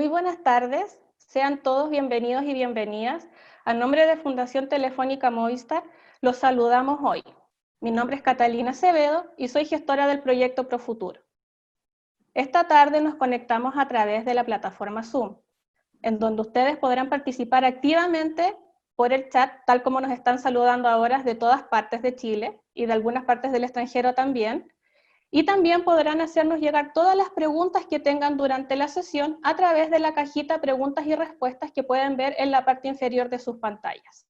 buenas tardes. Sean todos bienvenidos y bienvenidas. A nombre de Fundación Telefónica Movistar, los saludamos hoy. Mi nombre es Catalina Acevedo y soy gestora del proyecto Profuturo. Esta tarde nos conectamos a través de la plataforma Zoom, en donde ustedes podrán participar activamente por el chat, tal como nos están saludando ahora de todas partes de Chile y de algunas partes del extranjero también. Y también podrán hacernos llegar todas las preguntas que tengan durante la sesión a través de la cajita preguntas y respuestas que pueden ver en la parte inferior de sus pantallas.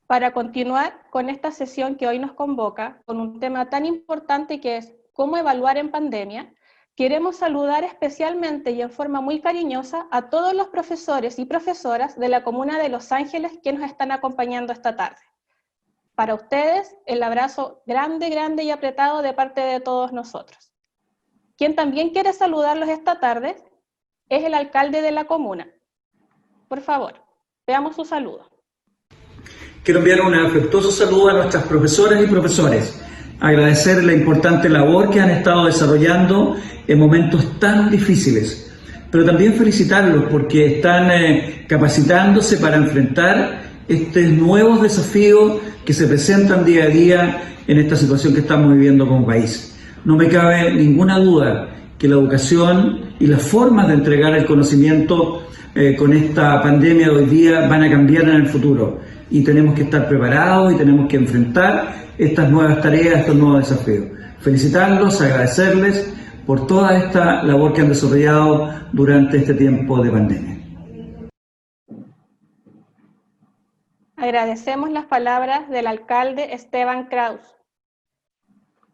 Para continuar con esta sesión que hoy nos convoca, con un tema tan importante que es cómo evaluar en pandemia, queremos saludar especialmente y en forma muy cariñosa a todos los profesores y profesoras de la comuna de Los Ángeles que nos están acompañando esta tarde. Para ustedes, el abrazo grande, grande y apretado de parte de todos nosotros. Quien también quiere saludarlos esta tarde es el alcalde de la comuna. Por favor, veamos su saludo. Quiero enviar un afectuoso saludo a nuestras profesoras y profesores, agradecer la importante labor que han estado desarrollando en momentos tan difíciles, pero también felicitarlos porque están capacitándose para enfrentar estos nuevos desafíos que se presentan día a día en esta situación que estamos viviendo como país. No me cabe ninguna duda que la educación y las formas de entregar el conocimiento con esta pandemia de hoy día van a cambiar en el futuro y tenemos que estar preparados y tenemos que enfrentar estas nuevas tareas, estos nuevos desafíos. Felicitarlos, agradecerles por toda esta labor que han desarrollado durante este tiempo de pandemia. Agradecemos las palabras del alcalde Esteban Kraus.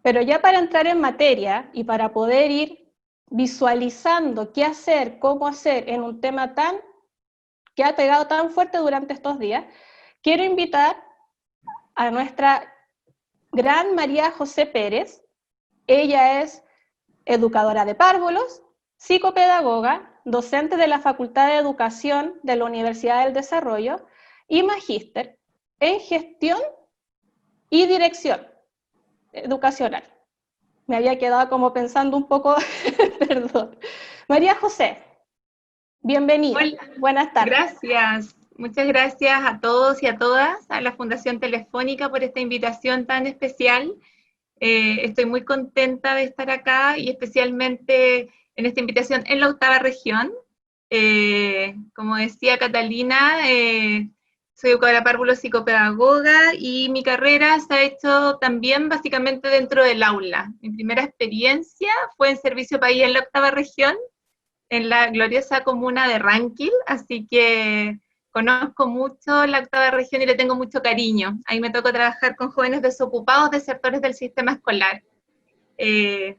Pero ya para entrar en materia y para poder ir visualizando qué hacer, cómo hacer en un tema que ha pegado tan fuerte durante estos días, quiero invitar a nuestra gran María José Pérez. Ella es educadora de párvulos, psicopedagoga, docente de la Facultad de Educación de la Universidad del Desarrollo y magíster en gestión y dirección educacional. Me había quedado como pensando un poco, perdón. María José, bienvenida. Hola. Buenas tardes. Gracias. Muchas gracias a todos y a todas, a la Fundación Telefónica por esta invitación tan especial. Estoy muy contenta de estar acá y especialmente en esta invitación en la 8ª región. Como decía Catalina, soy educadora párvulo psicopedagoga y mi carrera se ha hecho también básicamente dentro del aula. Mi primera experiencia fue en Servicio País en la 8ª región, en la gloriosa comuna de Ranquil, así que conozco mucho la 8ª región y le tengo mucho cariño. Ahí me tocó trabajar con jóvenes desocupados de sectores del sistema escolar.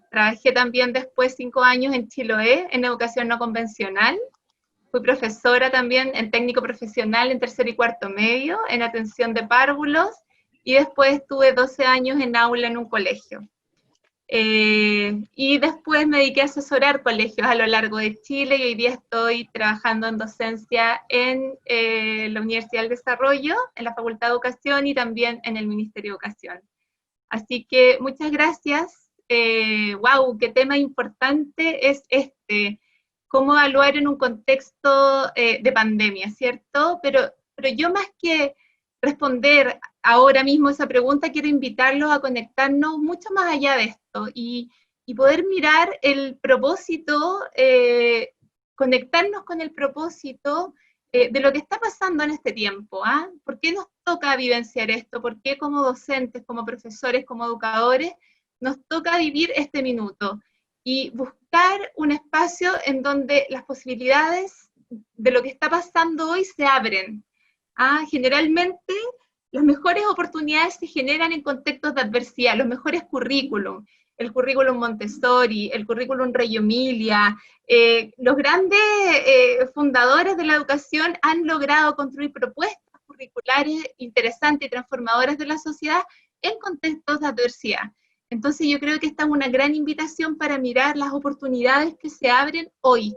Trabajé también después 5 años en Chiloé, en educación no convencional. Fui profesora también en técnico profesional en 3er y 4º medio, en atención de párvulos, y después estuve 12 años en aula en un colegio. Y después me dediqué a asesorar colegios a lo largo de Chile y hoy día estoy trabajando en docencia en la Universidad del Desarrollo, en la Facultad de Educación y también en el Ministerio de Educación. Así que muchas gracias. ¡Wow! ¡Qué tema importante es este! Cómo evaluar en un contexto de pandemia, ¿cierto? Pero yo más que responder ahora mismo esa pregunta, quiero invitarlos a conectarnos mucho más allá de esto y poder mirar el propósito, conectarnos con el propósito de lo que está pasando en este tiempo. ¿Por qué nos toca vivenciar esto? ¿Por qué como docentes, como profesores, como educadores, nos toca vivir este minuto? Y buscar un espacio en donde las posibilidades de lo que está pasando hoy se abren. Generalmente las mejores oportunidades se generan en contextos de adversidad, los mejores currículum, el currículum Montessori, el currículum Reggio Emilia, los grandes fundadores de la educación han logrado construir propuestas curriculares interesantes y transformadoras de la sociedad en contextos de adversidad. Entonces yo creo que esta es una gran invitación para mirar las oportunidades que se abren hoy,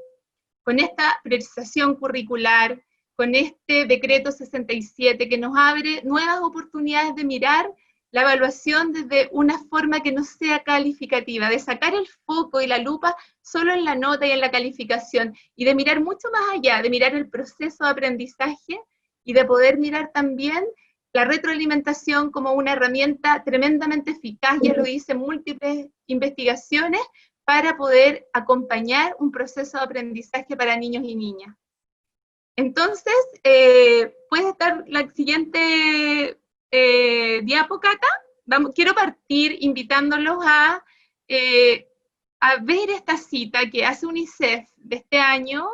con esta priorización curricular, con este decreto 67 que nos abre nuevas oportunidades de mirar la evaluación desde una forma que no sea calificativa, de sacar el foco y la lupa solo en la nota y en la calificación, y de mirar mucho más allá, de mirar el proceso de aprendizaje y de poder mirar también la retroalimentación como una herramienta tremendamente eficaz, ya lo dicen múltiples investigaciones, para poder acompañar un proceso de aprendizaje para niños y niñas. Entonces, puede estar la siguiente diapo, Cata. Quiero partir invitándolos a ver esta cita que hace UNICEF de este año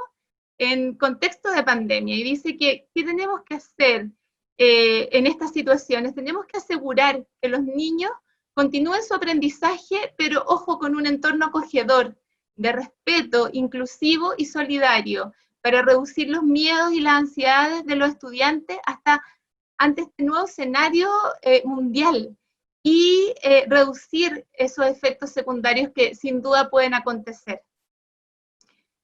en contexto de pandemia, y dice que ¿qué tenemos que hacer en estas situaciones? Tenemos que asegurar que los niños continúen su aprendizaje, pero ojo, con un entorno acogedor, de respeto, inclusivo y solidario, para reducir los miedos y las ansiedades de los estudiantes ante este nuevo escenario mundial, y reducir esos efectos secundarios que sin duda pueden acontecer.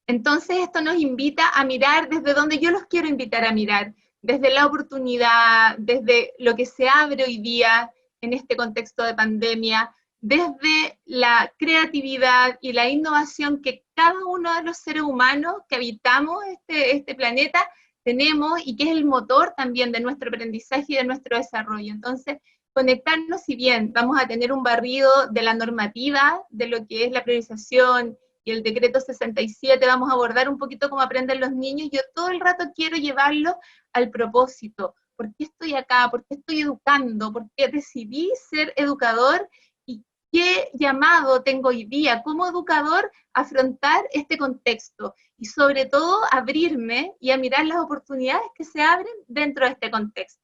Entonces esto nos invita a mirar desde donde yo los quiero invitar a mirar, desde la oportunidad, desde lo que se abre hoy día en este contexto de pandemia, desde la creatividad y la innovación que cada uno de los seres humanos que habitamos este planeta tenemos, y que es el motor también de nuestro aprendizaje y de nuestro desarrollo. Entonces, conectarnos, si bien vamos a tener un barrido de la normativa, de lo que es la priorización y el decreto 67, vamos a abordar un poquito cómo aprenden los niños, yo todo el rato quiero llevarlo al propósito. ¿Por qué estoy acá? ¿Por qué estoy educando? ¿Por qué decidí ser educador? ¿Y qué llamado tengo hoy día como educador a afrontar este contexto? Y sobre todo, abrirme y a mirar las oportunidades que se abren dentro de este contexto.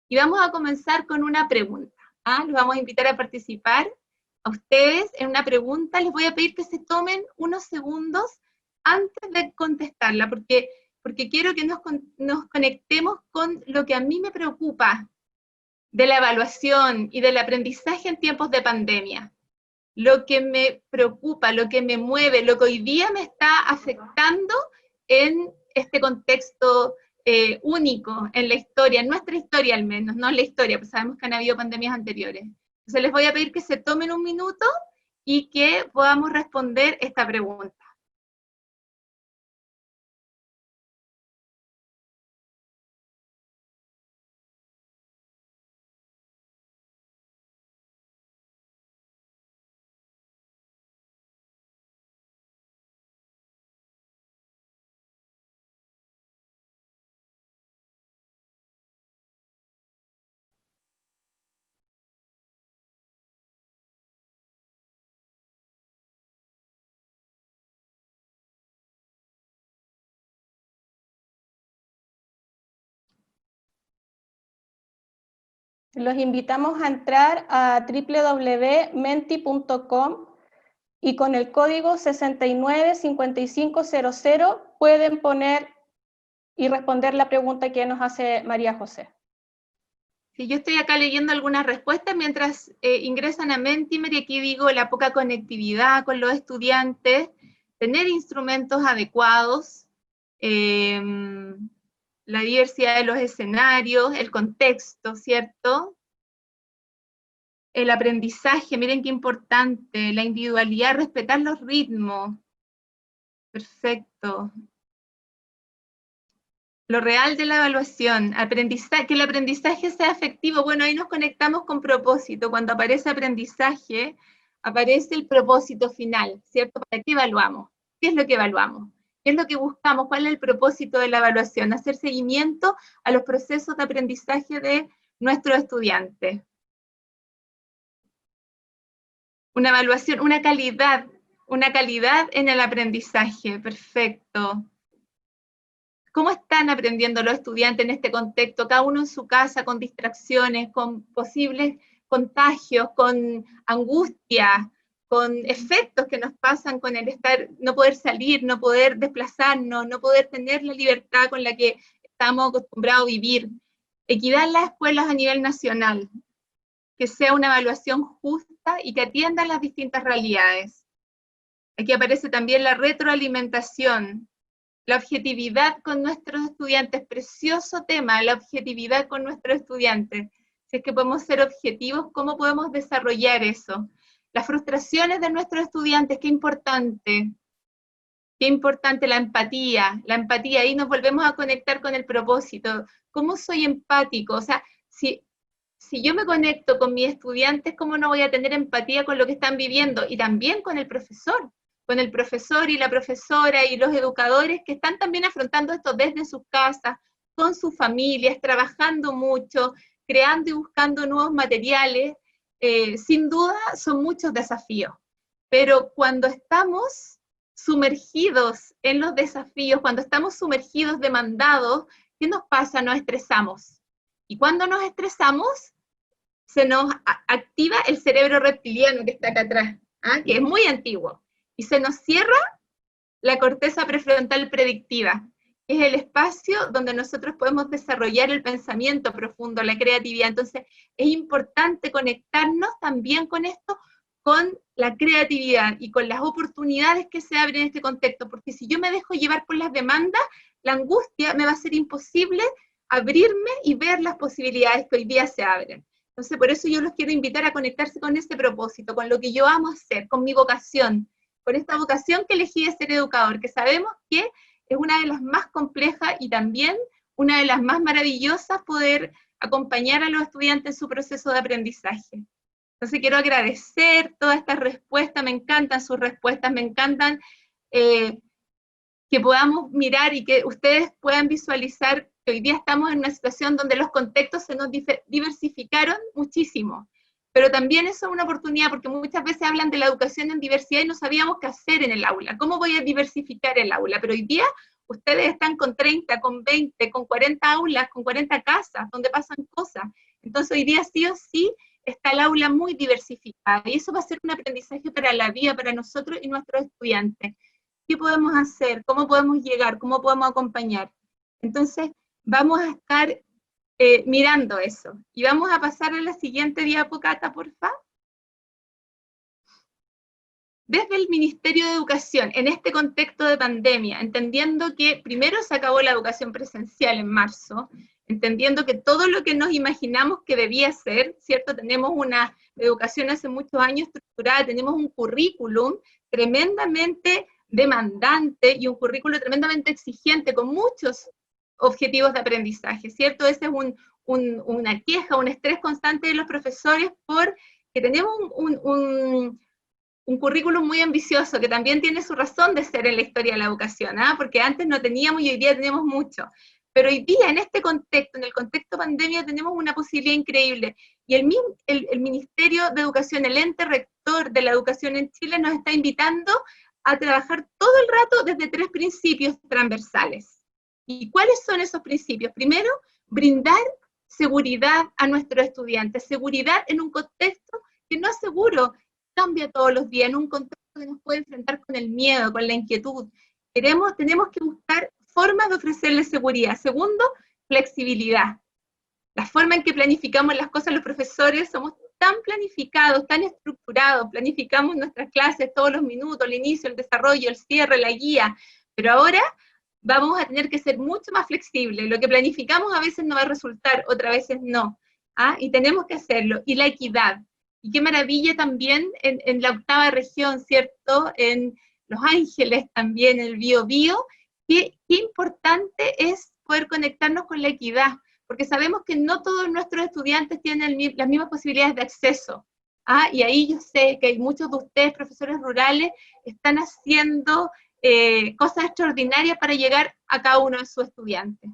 Y vamos a comenzar con una pregunta. Los vamos a invitar a participar a ustedes en una pregunta. Les voy a pedir que se tomen unos segundos antes de contestarla, porque quiero que nos conectemos con lo que a mí me preocupa de la evaluación y del aprendizaje en tiempos de pandemia. Lo que me preocupa, lo que me mueve, lo que hoy día me está afectando en este contexto único en la historia, en nuestra historia al menos, no en la historia, pues sabemos que han habido pandemias anteriores. Entonces les voy a pedir que se tomen un minuto y que podamos responder esta pregunta. Los invitamos a entrar a www.menti.com y con el código 695500 pueden poner y responder la pregunta que nos hace María José. Sí, yo estoy acá leyendo algunas respuestas mientras ingresan a Mentimer, y aquí digo la poca conectividad con los estudiantes, tener instrumentos adecuados, la diversidad de los escenarios, el contexto, ¿cierto? El aprendizaje, miren qué importante, la individualidad, respetar los ritmos. Perfecto. Lo real de la evaluación, que el aprendizaje sea efectivo. Bueno, ahí nos conectamos con propósito. Cuando aparece aprendizaje, aparece el propósito final, ¿cierto? ¿Para qué evaluamos? ¿Qué es lo que evaluamos? ¿Qué es lo que buscamos? ¿Cuál es el propósito de la evaluación? Hacer seguimiento a los procesos de aprendizaje de nuestros estudiantes. Una evaluación, una calidad en el aprendizaje. Perfecto. ¿Cómo están aprendiendo los estudiantes en este contexto? Cada uno en su casa, con distracciones, con posibles contagios, con angustia, con efectos que nos pasan con el no poder salir, no poder desplazarnos, no poder tener la libertad con la que estamos acostumbrados a vivir. Equidad en las escuelas a nivel nacional, que sea una evaluación justa y que atienda las distintas realidades. Aquí aparece también la retroalimentación, la objetividad con nuestros estudiantes, precioso tema, la objetividad con nuestros estudiantes. si es que podemos ser objetivos, ¿cómo podemos desarrollar eso? Las frustraciones de nuestros estudiantes, qué importante la empatía, ahí nos volvemos a conectar con el propósito. ¿Cómo soy empático? O sea, si yo me conecto con mis estudiantes, ¿cómo no voy a tener empatía con lo que están viviendo? Y también con el profesor y la profesora y los educadores que están también afrontando esto desde sus casas, con sus familias, trabajando mucho, creando y buscando nuevos materiales. Sin duda son muchos desafíos, pero cuando estamos sumergidos en los desafíos, cuando estamos sumergidos, demandados, ¿qué nos pasa? Nos estresamos. Y cuando nos estresamos, se nos activa el cerebro reptiliano que está acá atrás, que es muy antiguo, y se nos cierra la corteza prefrontal predictiva, que es el espacio donde nosotros podemos desarrollar el pensamiento profundo, la creatividad. Entonces, es importante conectarnos también con esto, con la creatividad y con las oportunidades que se abren en este contexto, porque si yo me dejo llevar por las demandas, la angustia me va a ser imposible abrirme y ver las posibilidades que hoy día se abren. Entonces, por eso yo los quiero invitar a conectarse con ese propósito, con lo que yo amo hacer, con mi vocación, con esta vocación que elegí de ser educador, que sabemos que es una de las más complejas y también una de las más maravillosas, poder acompañar a los estudiantes en su proceso de aprendizaje. Entonces quiero agradecer todas estas respuestas, me encantan sus respuestas, me encantan que podamos mirar y que ustedes puedan visualizar que hoy día estamos en una situación donde los contextos se nos diversificaron muchísimo, pero también eso es una oportunidad, porque muchas veces hablan de la educación en diversidad y no sabíamos qué hacer en el aula, cómo voy a diversificar el aula, pero hoy día ustedes están con 30, con 20, con 40 aulas, con 40 casas, donde pasan cosas, entonces hoy día sí o sí está el aula muy diversificada, y eso va a ser un aprendizaje para la vida, para nosotros y nuestros estudiantes. ¿Qué podemos hacer? ¿Cómo podemos llegar? ¿Cómo podemos acompañar? Entonces, vamos a estar mirando eso. Y vamos a pasar a la siguiente diapo, Cata, por favor. Desde el Ministerio de Educación, en este contexto de pandemia, entendiendo que primero se acabó la educación presencial en marzo, entendiendo que todo lo que nos imaginamos que debía ser, ¿cierto? Tenemos una educación hace muchos años estructurada, tenemos un currículum tremendamente demandante y un currículo tremendamente exigente con muchos objetivos de aprendizaje, ¿cierto? Ese es una queja, un estrés constante de los profesores porque tenemos un currículum muy ambicioso que también tiene su razón de ser en la historia de la educación, porque antes no teníamos y hoy día tenemos mucho. Pero hoy día, en este contexto, en el contexto pandemia, tenemos una posibilidad increíble. Y el Ministerio de Educación, el ente rector de la educación en Chile, nos está invitando a trabajar todo el rato desde 3 principios transversales. ¿Y cuáles son esos principios? Primero, brindar seguridad a nuestros estudiantes, seguridad en un contexto que no es seguro, cambia todos los días, en un contexto que nos puede enfrentar con el miedo, con la inquietud. Tenemos que buscar formas de ofrecerles seguridad. Segundo, flexibilidad. La forma en que planificamos las cosas los profesores, somos tan planificados, tan estructurados, planificamos nuestras clases todos los minutos, el inicio, el desarrollo, el cierre, la guía, pero ahora vamos a tener que ser mucho más flexibles. Lo que planificamos a veces no va a resultar, otras veces no, y tenemos que hacerlo. Y la equidad. Y qué maravilla también en la 8ª región, ¿cierto? En Los Ángeles también, el Biobío, qué importante es poder conectarnos con la equidad, porque sabemos que no todos nuestros estudiantes tienen las mismas posibilidades de acceso. Y ahí yo sé que hay muchos de ustedes, profesores rurales, están haciendo cosas extraordinarias para llegar a cada uno de sus estudiantes.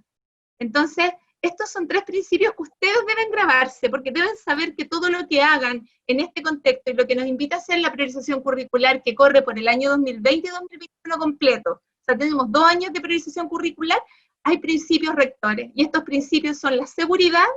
Entonces, estos son 3 principios que ustedes deben grabarse, porque deben saber que todo lo que hagan en este contexto y lo que nos invita a hacer la priorización curricular que corre por el año 2020 y 2021 completo, o sea, tenemos 2 años de priorización curricular, hay principios rectores, y estos principios son la seguridad,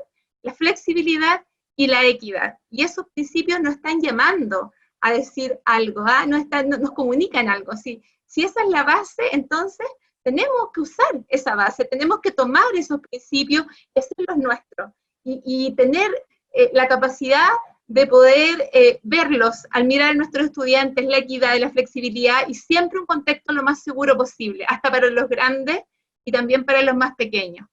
la flexibilidad y la equidad. Y esos principios nos están llamando a decir algo, nos comunican algo. Si esa es la base, entonces tenemos que usar esa base, tenemos que tomar esos principios y hacerlos nuestros, y tener la capacidad de poder verlos al mirar a nuestros estudiantes, la equidad y la flexibilidad, y siempre un contexto lo más seguro posible, hasta para los grandes y también para los más pequeños.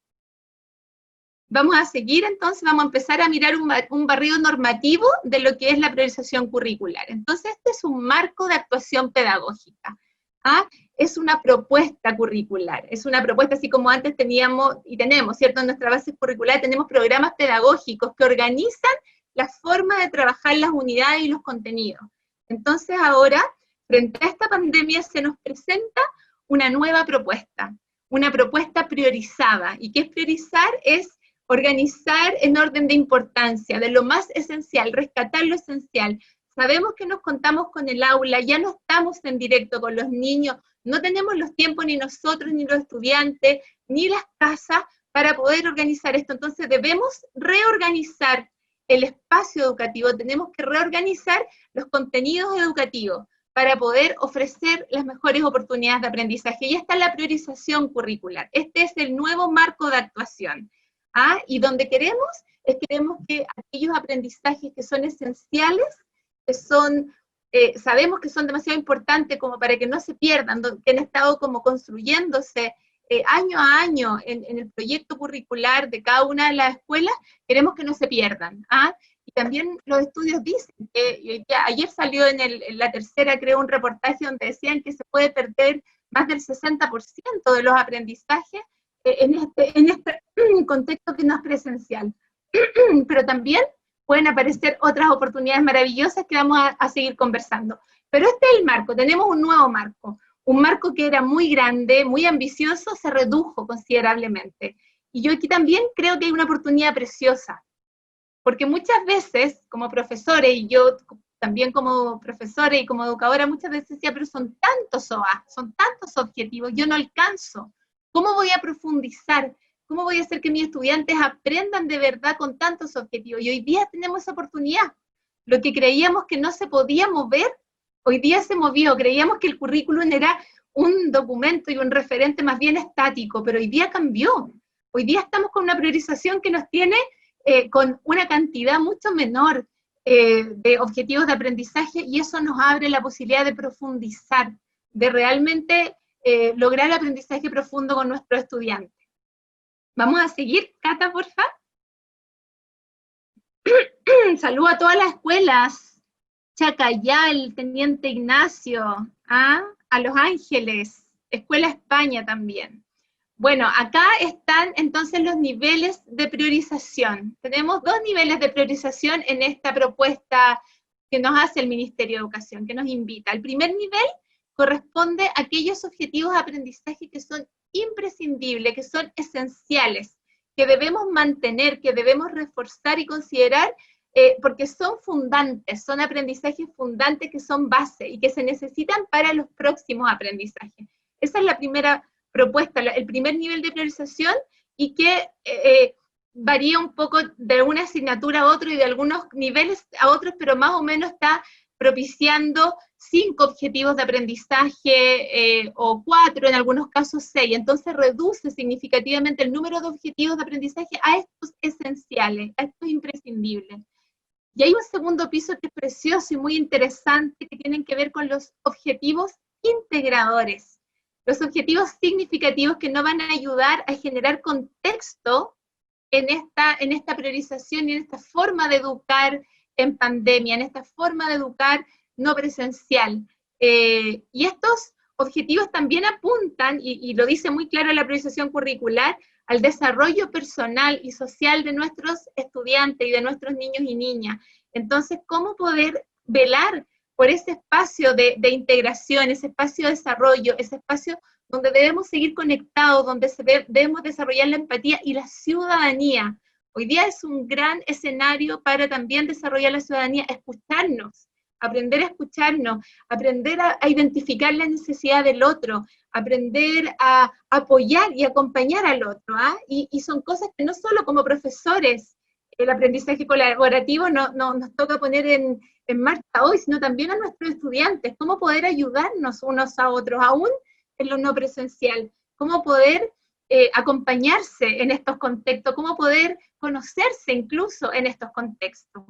Vamos a seguir entonces, vamos a empezar a mirar un barrido normativo de lo que es la priorización curricular. Entonces, este es un marco de actuación pedagógica. ¿Ah? Es una propuesta curricular, es una propuesta así como antes teníamos y tenemos, ¿cierto? En nuestra base curricular tenemos programas pedagógicos que organizan la forma de trabajar las unidades y los contenidos. Entonces ahora, frente a esta pandemia, se nos presenta una nueva propuesta, una propuesta priorizada. ¿Y qué es priorizar? Es organizar en orden de importancia, de lo más esencial, rescatar lo esencial. Sabemos que nos contamos con el aula, ya no estamos en directo con los niños, no tenemos los tiempos ni nosotros, ni los estudiantes, ni las casas para poder organizar esto. Entonces debemos reorganizar el espacio educativo, tenemos que reorganizar los contenidos educativos para poder ofrecer las mejores oportunidades de aprendizaje. Y esta es la priorización curricular. Este es el nuevo marco de actuación. ¿Ah? Y donde queremos que aquellos aprendizajes que son esenciales, que son, sabemos que son demasiado importantes como para que no se pierdan, que han estado como construyéndose año a año en el proyecto curricular de cada una de las escuelas, queremos que no se pierdan. ¿Ah? Y también los estudios dicen que ayer salió en la tercera, creo, un reportaje donde decían que se puede perder más del 60% de los aprendizajes en este contexto que no es presencial. Pero también pueden aparecer otras oportunidades maravillosas que vamos a seguir conversando. Pero este es el marco, tenemos un nuevo marco. Un marco que era muy grande, muy ambicioso, se redujo considerablemente. Y yo aquí también creo que hay una oportunidad preciosa, porque muchas veces, como profesores, y yo también como profesora y como educadora, muchas veces decía, pero son tantos OA, son tantos objetivos, yo no alcanzo. ¿Cómo voy a profundizar? ¿Cómo voy a hacer que mis estudiantes aprendan de verdad con tantos objetivos? Y hoy día tenemos esa oportunidad. Lo que creíamos que no se podía mover, hoy día se movió. Creíamos que el currículum era un documento y un referente más bien estático, pero hoy día cambió. Hoy día estamos con una priorización que nos tiene con una cantidad mucho menor de objetivos de aprendizaje, y eso nos abre la posibilidad de profundizar, de realmente lograr aprendizaje profundo con nuestros estudiantes. Vamos a seguir, Cata, por favor. Saludo a todas las escuelas, Chacayal, Teniente Ignacio, a Los Ángeles, Escuela España también. Bueno, acá están entonces los niveles de priorización. Tenemos 2 niveles de priorización en esta propuesta que nos hace el Ministerio de Educación, que nos invita. El primer nivel corresponde a aquellos objetivos de aprendizaje que son imprescindibles, que son esenciales, que debemos mantener, que debemos reforzar y considerar, porque son fundantes, son aprendizajes fundantes que son base y que se necesitan para los próximos aprendizajes. Esa es la primera propuesta, el primer nivel de priorización, y que varía un poco de una asignatura a otro y de algunos niveles a otros, pero más o menos está propiciando 5 objetivos de aprendizaje o 4, en algunos casos 6. Entonces reduce significativamente el número de objetivos de aprendizaje a estos esenciales, a estos imprescindibles. Y hay un segundo piso que es precioso y muy interesante, que tienen que ver con los objetivos integradores. Los objetivos significativos que nos van a ayudar a generar contexto en esta priorización y en esta forma de educar en pandemia, en esta forma de educar no presencial. Y estos objetivos también apuntan, y lo dice muy claro la priorización curricular, al desarrollo personal y social de nuestros estudiantes y de nuestros niños y niñas. Entonces, ¿cómo poder velar por ese espacio de integración, ese espacio de desarrollo, ese espacio donde debemos seguir conectados, donde debemos desarrollar la empatía y la ciudadanía? Hoy día es un gran escenario para también desarrollar la ciudadanía, escucharnos, aprender a escucharnos, aprender a identificar la necesidad del otro, aprender a apoyar y acompañar al otro. Y son cosas que no solo como profesores, el aprendizaje colaborativo nos toca poner en marcha hoy, sino también a nuestros estudiantes, cómo poder ayudarnos unos a otros, aún en lo no presencial, cómo poder acompañarse en estos contextos, cómo poder conocerse incluso en estos contextos.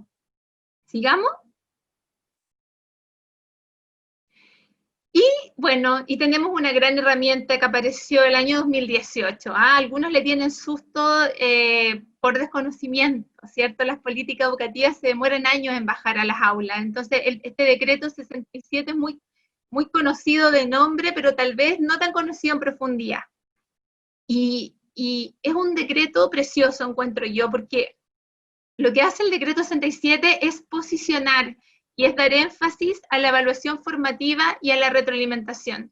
¿Sigamos? Y bueno, y tenemos una gran herramienta que apareció el año 2018. Algunos le tienen susto por desconocimiento, ¿cierto? Las políticas educativas se demoran años en bajar a las aulas, entonces este decreto 67 es muy, muy conocido de nombre, pero tal vez no tan conocido en profundidad. Y es un decreto precioso, encuentro yo, porque lo que hace el decreto 67 es posicionar y es dar énfasis a la evaluación formativa y a la retroalimentación.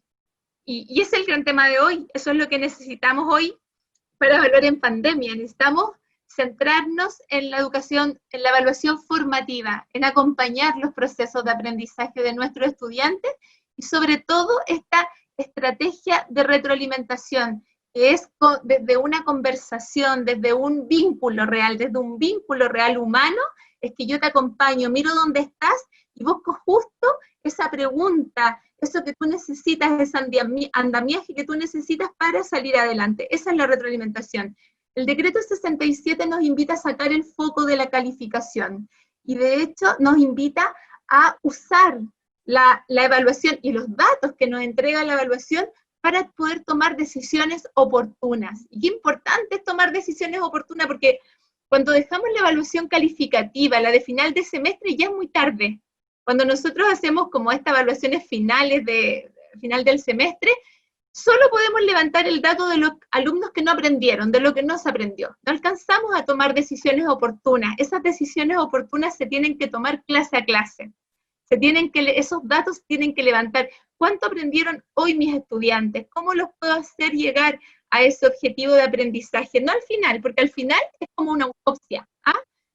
Y ese es el gran tema de hoy, eso es lo que necesitamos hoy para evaluar en pandemia. Necesitamos centrarnos en la educación, en la evaluación formativa, en acompañar los procesos de aprendizaje de nuestros estudiantes y sobre todo esta estrategia de retroalimentación, que es desde una conversación, desde un vínculo real humano, es que yo te acompaño, miro dónde estás y busco justo esa pregunta, eso que tú necesitas, ese andamiaje que tú necesitas para salir adelante. Esa es la retroalimentación. El decreto 67 nos invita a sacar el foco de la calificación y de hecho nos invita a usar la evaluación y los datos que nos entrega la evaluación para poder tomar decisiones oportunas. Y qué importante es tomar decisiones oportunas, porque cuando dejamos la evaluación calificativa, la de final de semestre, ya es muy tarde. Cuando nosotros hacemos como estas evaluaciones finales final del semestre, solo podemos levantar el dato de los alumnos que no aprendieron, de lo que no se aprendió. No alcanzamos a tomar decisiones oportunas. Esas decisiones oportunas se tienen que tomar clase a clase. Esos datos tienen que levantar. ¿Cuánto aprendieron hoy mis estudiantes? ¿Cómo los puedo hacer llegar a ese objetivo de aprendizaje? No al final, porque al final es como una autopsia.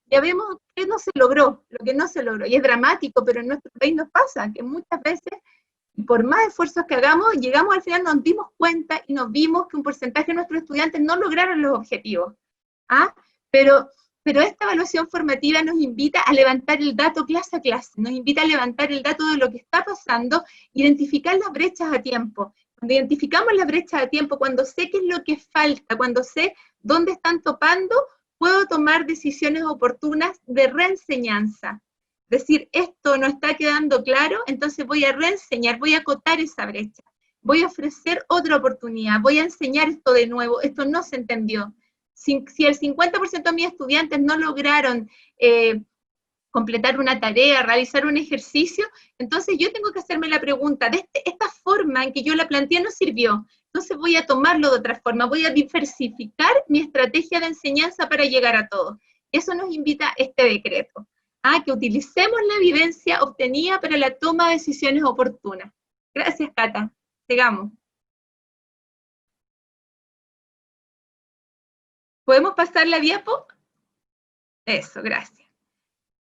Ya vemos qué no se logró, lo que no se logró. Y es dramático, pero en nuestro país nos pasa, que muchas veces, por más esfuerzos que hagamos, llegamos al final, nos dimos cuenta y nos vimos que un porcentaje de nuestros estudiantes no lograron los objetivos. Pero esta evaluación formativa nos invita a levantar el dato clase a clase, nos invita a levantar el dato de lo que está pasando, identificar las brechas a tiempo. Cuando identificamos las brechas a tiempo, cuando sé qué es lo que falta, cuando sé dónde están topando, puedo tomar decisiones oportunas de reenseñanza. Es decir, esto no está quedando claro, entonces voy a reenseñar, voy a acotar esa brecha, voy a ofrecer otra oportunidad, voy a enseñar esto de nuevo, esto no se entendió. Si el 50% de mis estudiantes no lograron completar una tarea, realizar un ejercicio, entonces yo tengo que hacerme la pregunta, esta forma en que yo la planteé no sirvió, entonces voy a tomarlo de otra forma, voy a diversificar mi estrategia de enseñanza para llegar a todos. Eso nos invita este decreto, que utilicemos la evidencia obtenida para la toma de decisiones oportunas. Gracias, Cata. Sigamos. ¿Podemos pasar la diapo? Eso, gracias.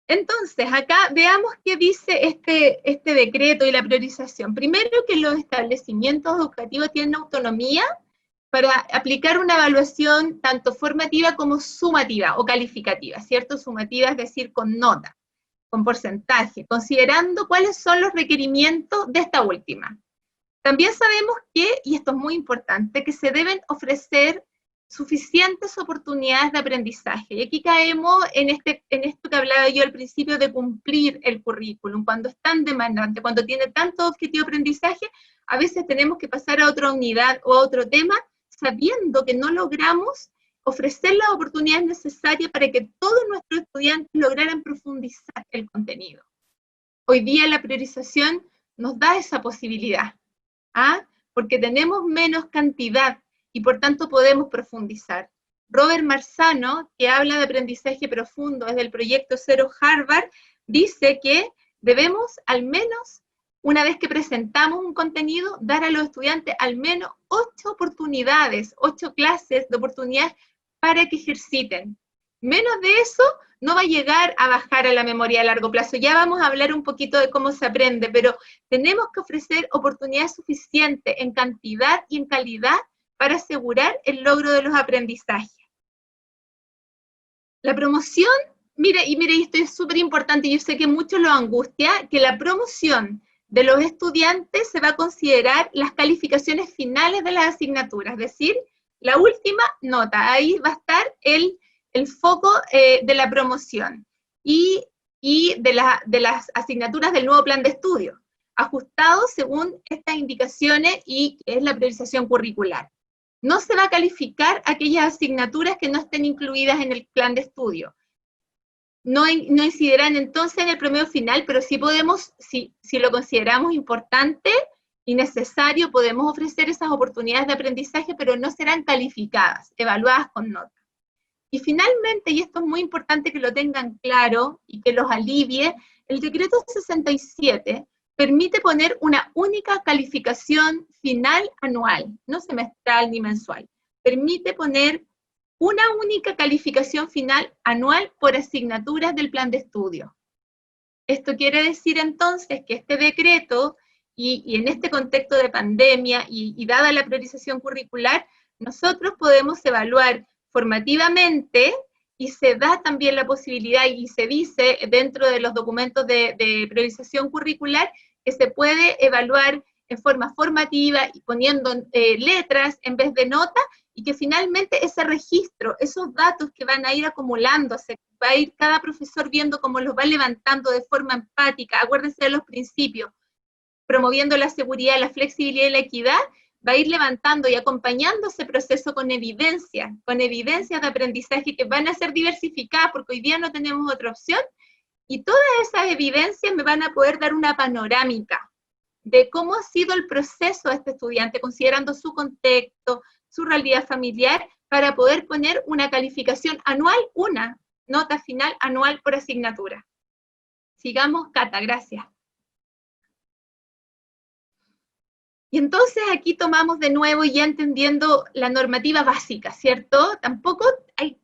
Entonces, acá veamos qué dice este decreto y la priorización. Primero, que los establecimientos educativos tienen autonomía para aplicar una evaluación tanto formativa como sumativa o calificativa, ¿cierto? Sumativa es decir, con nota, con porcentaje, considerando cuáles son los requerimientos de esta última. También sabemos que, y esto es muy importante, que se deben ofrecer suficientes oportunidades de aprendizaje. Y aquí caemos en esto que hablaba yo al principio de cumplir el currículum. Cuando es tan demandante, cuando tiene tanto objetivo de aprendizaje, a veces tenemos que pasar a otra unidad o a otro tema, sabiendo que no logramos ofrecer las oportunidades necesarias para que todos nuestros estudiantes lograran profundizar el contenido. Hoy día la priorización nos da esa posibilidad, porque tenemos menos cantidad y por tanto podemos profundizar. Robert Marzano, que habla de aprendizaje profundo desde el proyecto Zero Harvard, dice que debemos al menos, una vez que presentamos un contenido, dar a los estudiantes al menos 8 oportunidades, 8 clases de oportunidades para que ejerciten. Menos de eso no va a llegar a bajar a la memoria a largo plazo. Ya vamos a hablar un poquito de cómo se aprende, pero tenemos que ofrecer oportunidades suficientes en cantidad y en calidad para asegurar el logro de los aprendizajes. La promoción, mire, esto es súper importante, yo sé que muchos lo angustia, que la promoción de los estudiantes se va a considerar las calificaciones finales de las asignaturas, es decir, la última nota, ahí va a estar el foco de la promoción y de las asignaturas del nuevo plan de estudio, ajustado según estas indicaciones y es la priorización curricular. No se va a calificar aquellas asignaturas que no estén incluidas en el plan de estudio. No incidirán entonces en el promedio final, pero sí podemos, si lo consideramos importante y necesario, podemos ofrecer esas oportunidades de aprendizaje, pero no serán calificadas, evaluadas con nota. Y finalmente, y esto es muy importante que lo tengan claro y que los alivie, el decreto 67 permite poner una única calificación final anual, no semestral ni mensual. Permite poner una única calificación final anual por asignaturas del plan de estudio. Esto quiere decir entonces que este decreto, y en este contexto de pandemia, y dada la priorización curricular, nosotros podemos evaluar formativamente, y se da también la posibilidad, y se dice dentro de los documentos de priorización curricular, que se puede evaluar en forma formativa y poniendo letras en vez de notas, y que finalmente ese registro, esos datos que van a ir acumulándose, va a ir cada profesor viendo cómo los va levantando de forma empática, acuérdense de los principios, promoviendo la seguridad, la flexibilidad y la equidad, va a ir levantando y acompañando ese proceso con evidencias de aprendizaje que van a ser diversificadas, porque hoy día no tenemos otra opción, y todas esas evidencias me van a poder dar una panorámica de cómo ha sido el proceso de este estudiante, considerando su contexto, su realidad familiar, para poder poner una calificación anual, una nota final anual por asignatura. Sigamos, Cata, gracias. Y entonces aquí tomamos de nuevo ya entendiendo la normativa básica, ¿cierto? Tampoco hay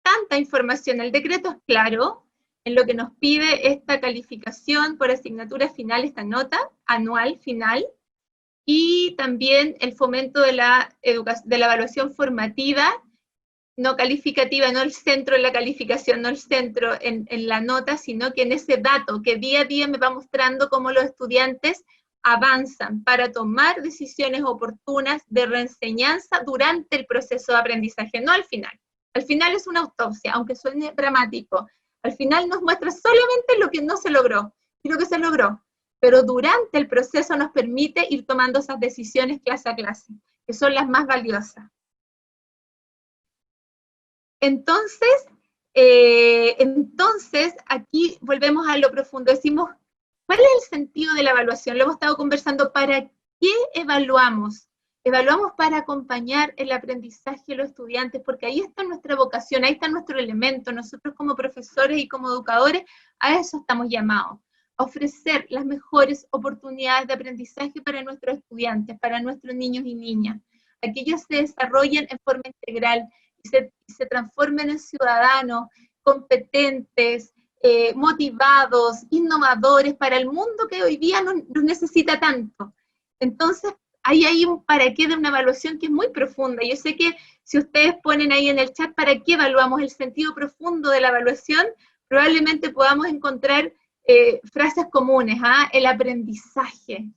tanta información, el decreto es claro en lo que nos pide esta calificación por asignatura final, esta nota anual final, y también el fomento de la evaluación formativa, no calificativa, no el centro en la calificación, no el centro en la nota, sino que en ese dato que día a día me va mostrando cómo los estudiantes avanzan para tomar decisiones oportunas de reenseñanza durante el proceso de aprendizaje, no al final. Al final es una autopsia, aunque suene dramático. Al final nos muestra solamente lo que no se logró y lo que se logró. Pero durante el proceso nos permite ir tomando esas decisiones clase a clase, que son las más valiosas. Entonces, aquí volvemos a lo profundo. Decimos, ¿cuál es el sentido de la evaluación? Lo hemos estado conversando. ¿Para qué evaluamos? Evaluamos para acompañar el aprendizaje de los estudiantes, porque ahí está nuestra vocación, ahí está nuestro elemento. Nosotros como profesores y como educadores, a eso estamos llamados. A ofrecer las mejores oportunidades de aprendizaje para nuestros estudiantes, para nuestros niños y niñas. A que ellos se desarrollen en forma integral y se transformen en ciudadanos competentes, motivados, innovadores para el mundo que hoy día no necesita tanto. Entonces, ahí hay un para qué de una evaluación que es muy profunda. Yo sé que si ustedes ponen ahí en el chat para qué evaluamos el sentido profundo de la evaluación, probablemente podamos encontrar frases comunes, el aprendizaje,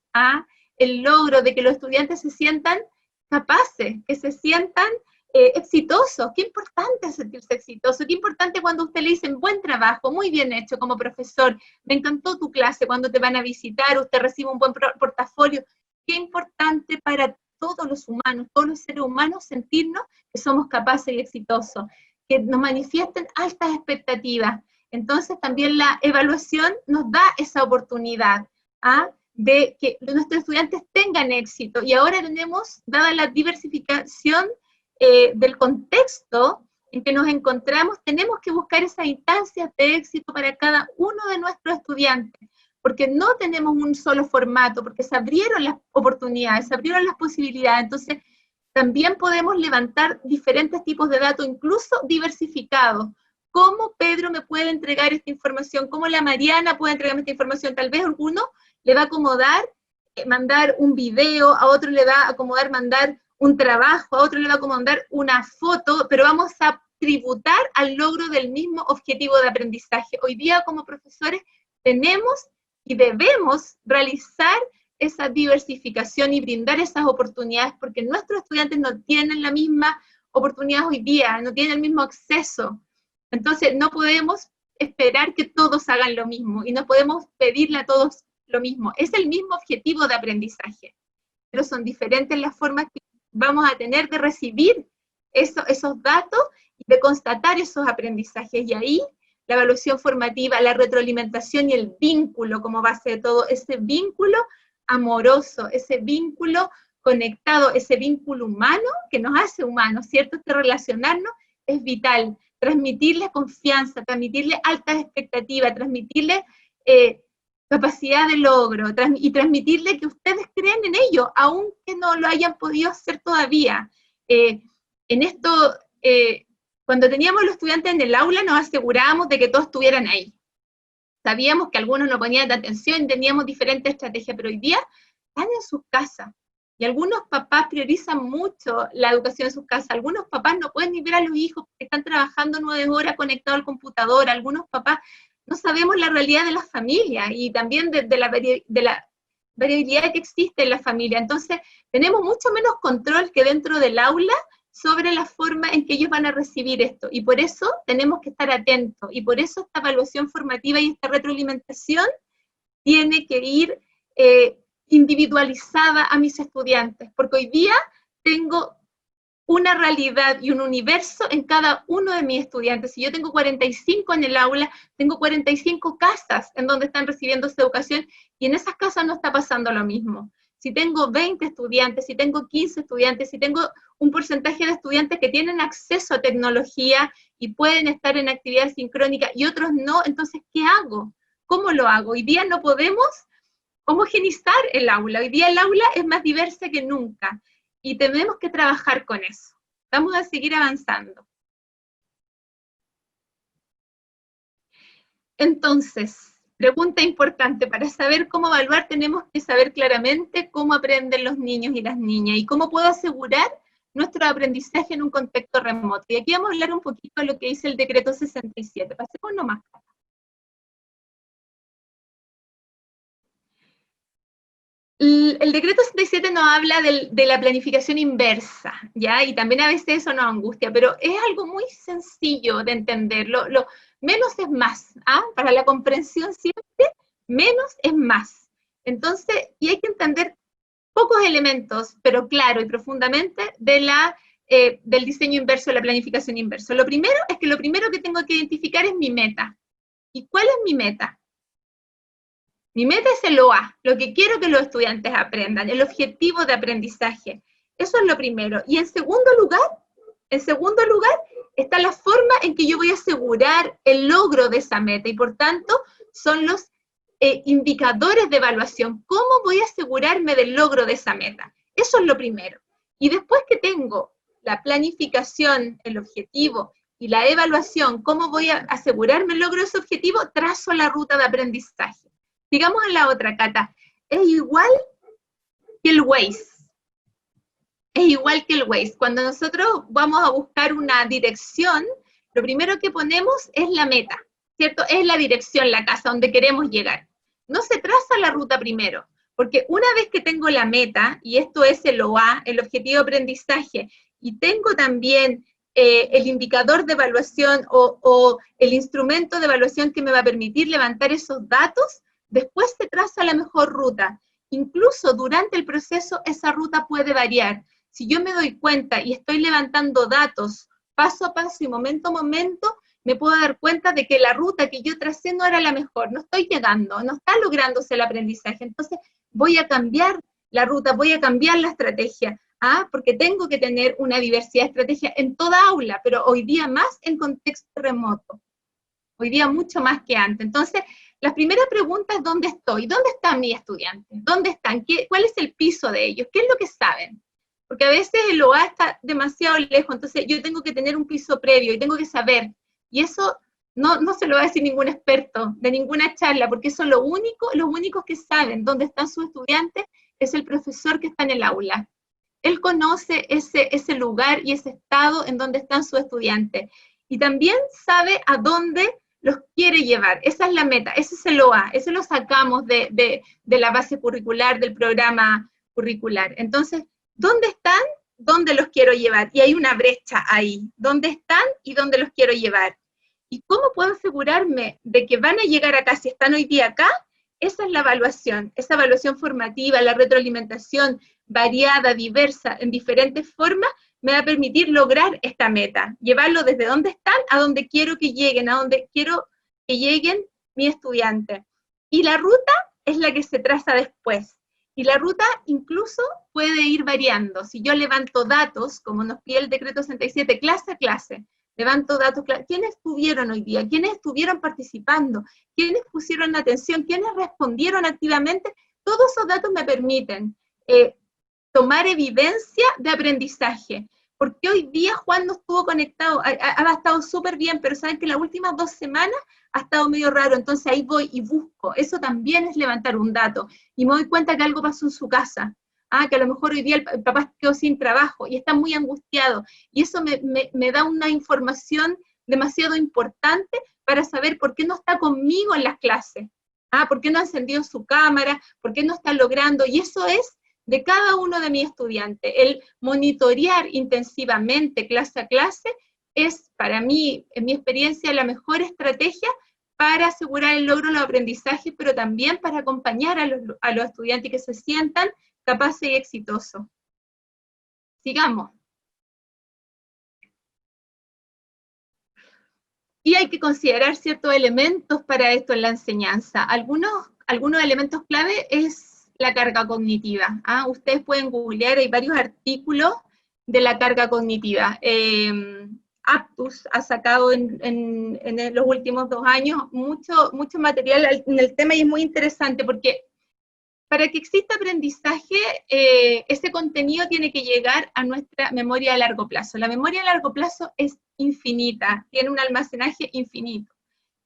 el logro de que los estudiantes se sientan capaces, que se sientan exitosos. Qué importante es sentirse exitoso, qué importante cuando usted le dicen buen trabajo, muy bien hecho como profesor, me encantó tu clase, cuando te van a visitar, usted recibe un buen portafolio. Qué importante para todos los humanos, todos los seres humanos, sentirnos que somos capaces y exitosos, que nos manifiesten altas expectativas. Entonces también la evaluación nos da esa oportunidad de que nuestros estudiantes tengan éxito. Y ahora tenemos, dada la diversificación del contexto en que nos encontramos, tenemos que buscar esas instancias de éxito para cada uno de nuestros estudiantes, porque no tenemos un solo formato, porque se abrieron las oportunidades, se abrieron las posibilidades. Entonces también podemos levantar diferentes tipos de datos, incluso diversificados. ¿Cómo Pedro me puede entregar esta información? ¿Cómo la Mariana puede entregarme esta información? Tal vez a alguno le va a acomodar mandar un video, a otro le va a acomodar mandar un trabajo, a otro le va a acomodar una foto, pero vamos a tributar al logro del mismo objetivo de aprendizaje. Hoy día como profesores tenemos y debemos realizar esa diversificación y brindar esas oportunidades, porque nuestros estudiantes no tienen la misma oportunidad hoy día, no tienen el mismo acceso. Entonces no podemos esperar que todos hagan lo mismo y no podemos pedirle a todos lo mismo. Es el mismo objetivo de aprendizaje, pero son diferentes las formas que vamos a tener de recibir esos datos y de constatar esos aprendizajes. Y ahí la evaluación formativa, la retroalimentación y el vínculo como base de todo, ese vínculo amoroso, ese vínculo conectado, ese vínculo humano que nos hace humanos, ¿cierto? Este relacionarnos es vital. Transmitirle confianza, transmitirle altas expectativas, transmitirle capacidad de logro y transmitirle que ustedes creen en ello, aunque no lo hayan podido hacer todavía. En esto, cuando teníamos los estudiantes en el aula, nos asegurábamos de que todos estuvieran ahí. Sabíamos que algunos no ponían atención, teníamos diferentes estrategias, pero hoy día están en sus casas. Y algunos papás priorizan mucho la educación en sus casas. Algunos papás no pueden ni ver a los hijos porque están trabajando 9 horas conectados al computador. Algunos papás no sabemos la realidad de las familias y también de la variabilidad que existe en la familia. Entonces, tenemos mucho menos control que dentro del aula sobre la forma en que ellos van a recibir esto. Y por eso tenemos que estar atentos. Y por eso esta evaluación formativa y esta retroalimentación tiene que ir individualizada a mis estudiantes, porque hoy día tengo una realidad y un universo en cada uno de mis estudiantes. Si yo tengo 45 en el aula, tengo 45 casas en donde están recibiendo esa educación, y en esas casas no está pasando lo mismo. Si tengo 20 estudiantes, si tengo 15 estudiantes, si tengo un porcentaje de estudiantes que tienen acceso a tecnología y pueden estar en actividad sincrónica y otros no, entonces, ¿qué hago? ¿Cómo lo hago? Hoy día no podemos homogenizar el aula. Hoy día el aula es más diversa que nunca y tenemos que trabajar con eso. Vamos a seguir avanzando. Entonces, pregunta importante, para saber cómo evaluar tenemos que saber claramente cómo aprenden los niños y las niñas y cómo puedo asegurar nuestro aprendizaje en un contexto remoto. Y aquí vamos a hablar un poquito de lo que dice el decreto 67. Pasemos nomás. El decreto 67 nos habla de la planificación inversa, ¿ya? Y también a veces eso nos angustia, pero es algo muy sencillo de entenderlo. Menos es más, ¿ah? Para la comprensión siempre, menos es más. Entonces, y hay que entender pocos elementos, pero claro y profundamente, del diseño inverso, de la planificación inversa. Lo primero es que lo primero que tengo que identificar es mi meta. ¿Y cuál es mi meta? Mi meta es el OA, lo que quiero que los estudiantes aprendan, el objetivo de aprendizaje. Eso es lo primero. Y en segundo lugar está la forma en que yo voy a asegurar el logro de esa meta, y por tanto son los indicadores de evaluación. ¿Cómo voy a asegurarme del logro de esa meta? Eso es lo primero. Y después que tengo la planificación, el objetivo y la evaluación, ¿cómo voy a asegurarme el logro de ese objetivo? Trazo la ruta de aprendizaje. Digamos en la otra, Cata, es igual que el Waze. Es igual que el Waze. Cuando nosotros vamos a buscar una dirección, lo primero que ponemos es la meta, ¿cierto? Es la dirección, la casa donde queremos llegar. No se traza la ruta primero, porque una vez que tengo la meta, y esto es el OA, el objetivo de aprendizaje, y tengo también el indicador de evaluación o el instrumento de evaluación que me va a permitir levantar esos datos, después se traza la mejor ruta. Incluso durante el proceso esa ruta puede variar. Si yo me doy cuenta y estoy levantando datos paso a paso y momento a momento, me puedo dar cuenta de que la ruta que yo tracé no era la mejor, no estoy llegando, no está lográndose el aprendizaje. Entonces voy a cambiar la ruta, voy a cambiar la estrategia, porque tengo que tener una diversidad de estrategias en toda aula, pero hoy día más en contexto remoto. Hoy día mucho más que antes. Entonces, la primera pregunta es ¿dónde estoy? ¿Dónde están mis estudiantes? ¿Dónde están? ¿Cuál es el piso de ellos? ¿Qué es lo que saben? Porque a veces el OA está demasiado lejos, entonces yo tengo que tener un piso previo y tengo que saber. Y eso no se lo va a decir ningún experto de ninguna charla, porque eso los únicos que saben dónde están sus estudiantes es el profesor que está en el aula. Él conoce ese lugar y ese estado en donde están sus estudiantes. Y también sabe a dónde los quiere llevar. Esa es la meta, ese es el OA, ese lo sacamos de la base curricular, del programa curricular. Entonces, ¿dónde están? ¿Dónde los quiero llevar? Y hay una brecha ahí. ¿Dónde están y dónde los quiero llevar? ¿Y cómo puedo asegurarme de que van a llegar acá si están hoy día acá? Esa es la evaluación, esa evaluación formativa, la retroalimentación, variada, diversa, en diferentes formas, me va a permitir lograr esta meta, llevarlo desde donde están a donde quiero que lleguen, a donde quiero que lleguen mis estudiantes. Y la ruta es la que se traza después. Y la ruta incluso puede ir variando. Si yo levanto datos, como nos pide el decreto 67, clase a clase, levanto datos, ¿quiénes estuvieron hoy día? ¿Quiénes estuvieron participando? ¿Quiénes pusieron atención? ¿Quiénes respondieron activamente? Todos esos datos me permiten tomar evidencia de aprendizaje. Porque hoy día Juan no estuvo conectado, ha estado súper bien, pero saben que las últimas 2 semanas ha estado medio raro, entonces ahí voy y busco. Eso también es levantar un dato. Y me doy cuenta que algo pasó en su casa. Que a lo mejor hoy día el papá quedó sin trabajo y está muy angustiado. Y eso me da una información demasiado importante para saber por qué no está conmigo en las clases. ¿Por qué no ha encendido su cámara? ¿Por qué no está logrando? Y eso es de cada uno de mis estudiantes. El monitorear intensivamente clase a clase es para mí, en mi experiencia, la mejor estrategia para asegurar el logro de los aprendizajes, pero también para acompañar a los estudiantes que se sientan capaces y exitosos. Sigamos. Y hay que considerar ciertos elementos para esto en la enseñanza. Algunos elementos clave es la carga cognitiva. Ustedes pueden googlear, hay varios artículos de la carga cognitiva. Aptus ha sacado en los últimos 2 años mucho material en el tema y es muy interesante porque para que exista aprendizaje, ese contenido tiene que llegar a nuestra memoria a largo plazo. La memoria a largo plazo es infinita, tiene un almacenaje infinito,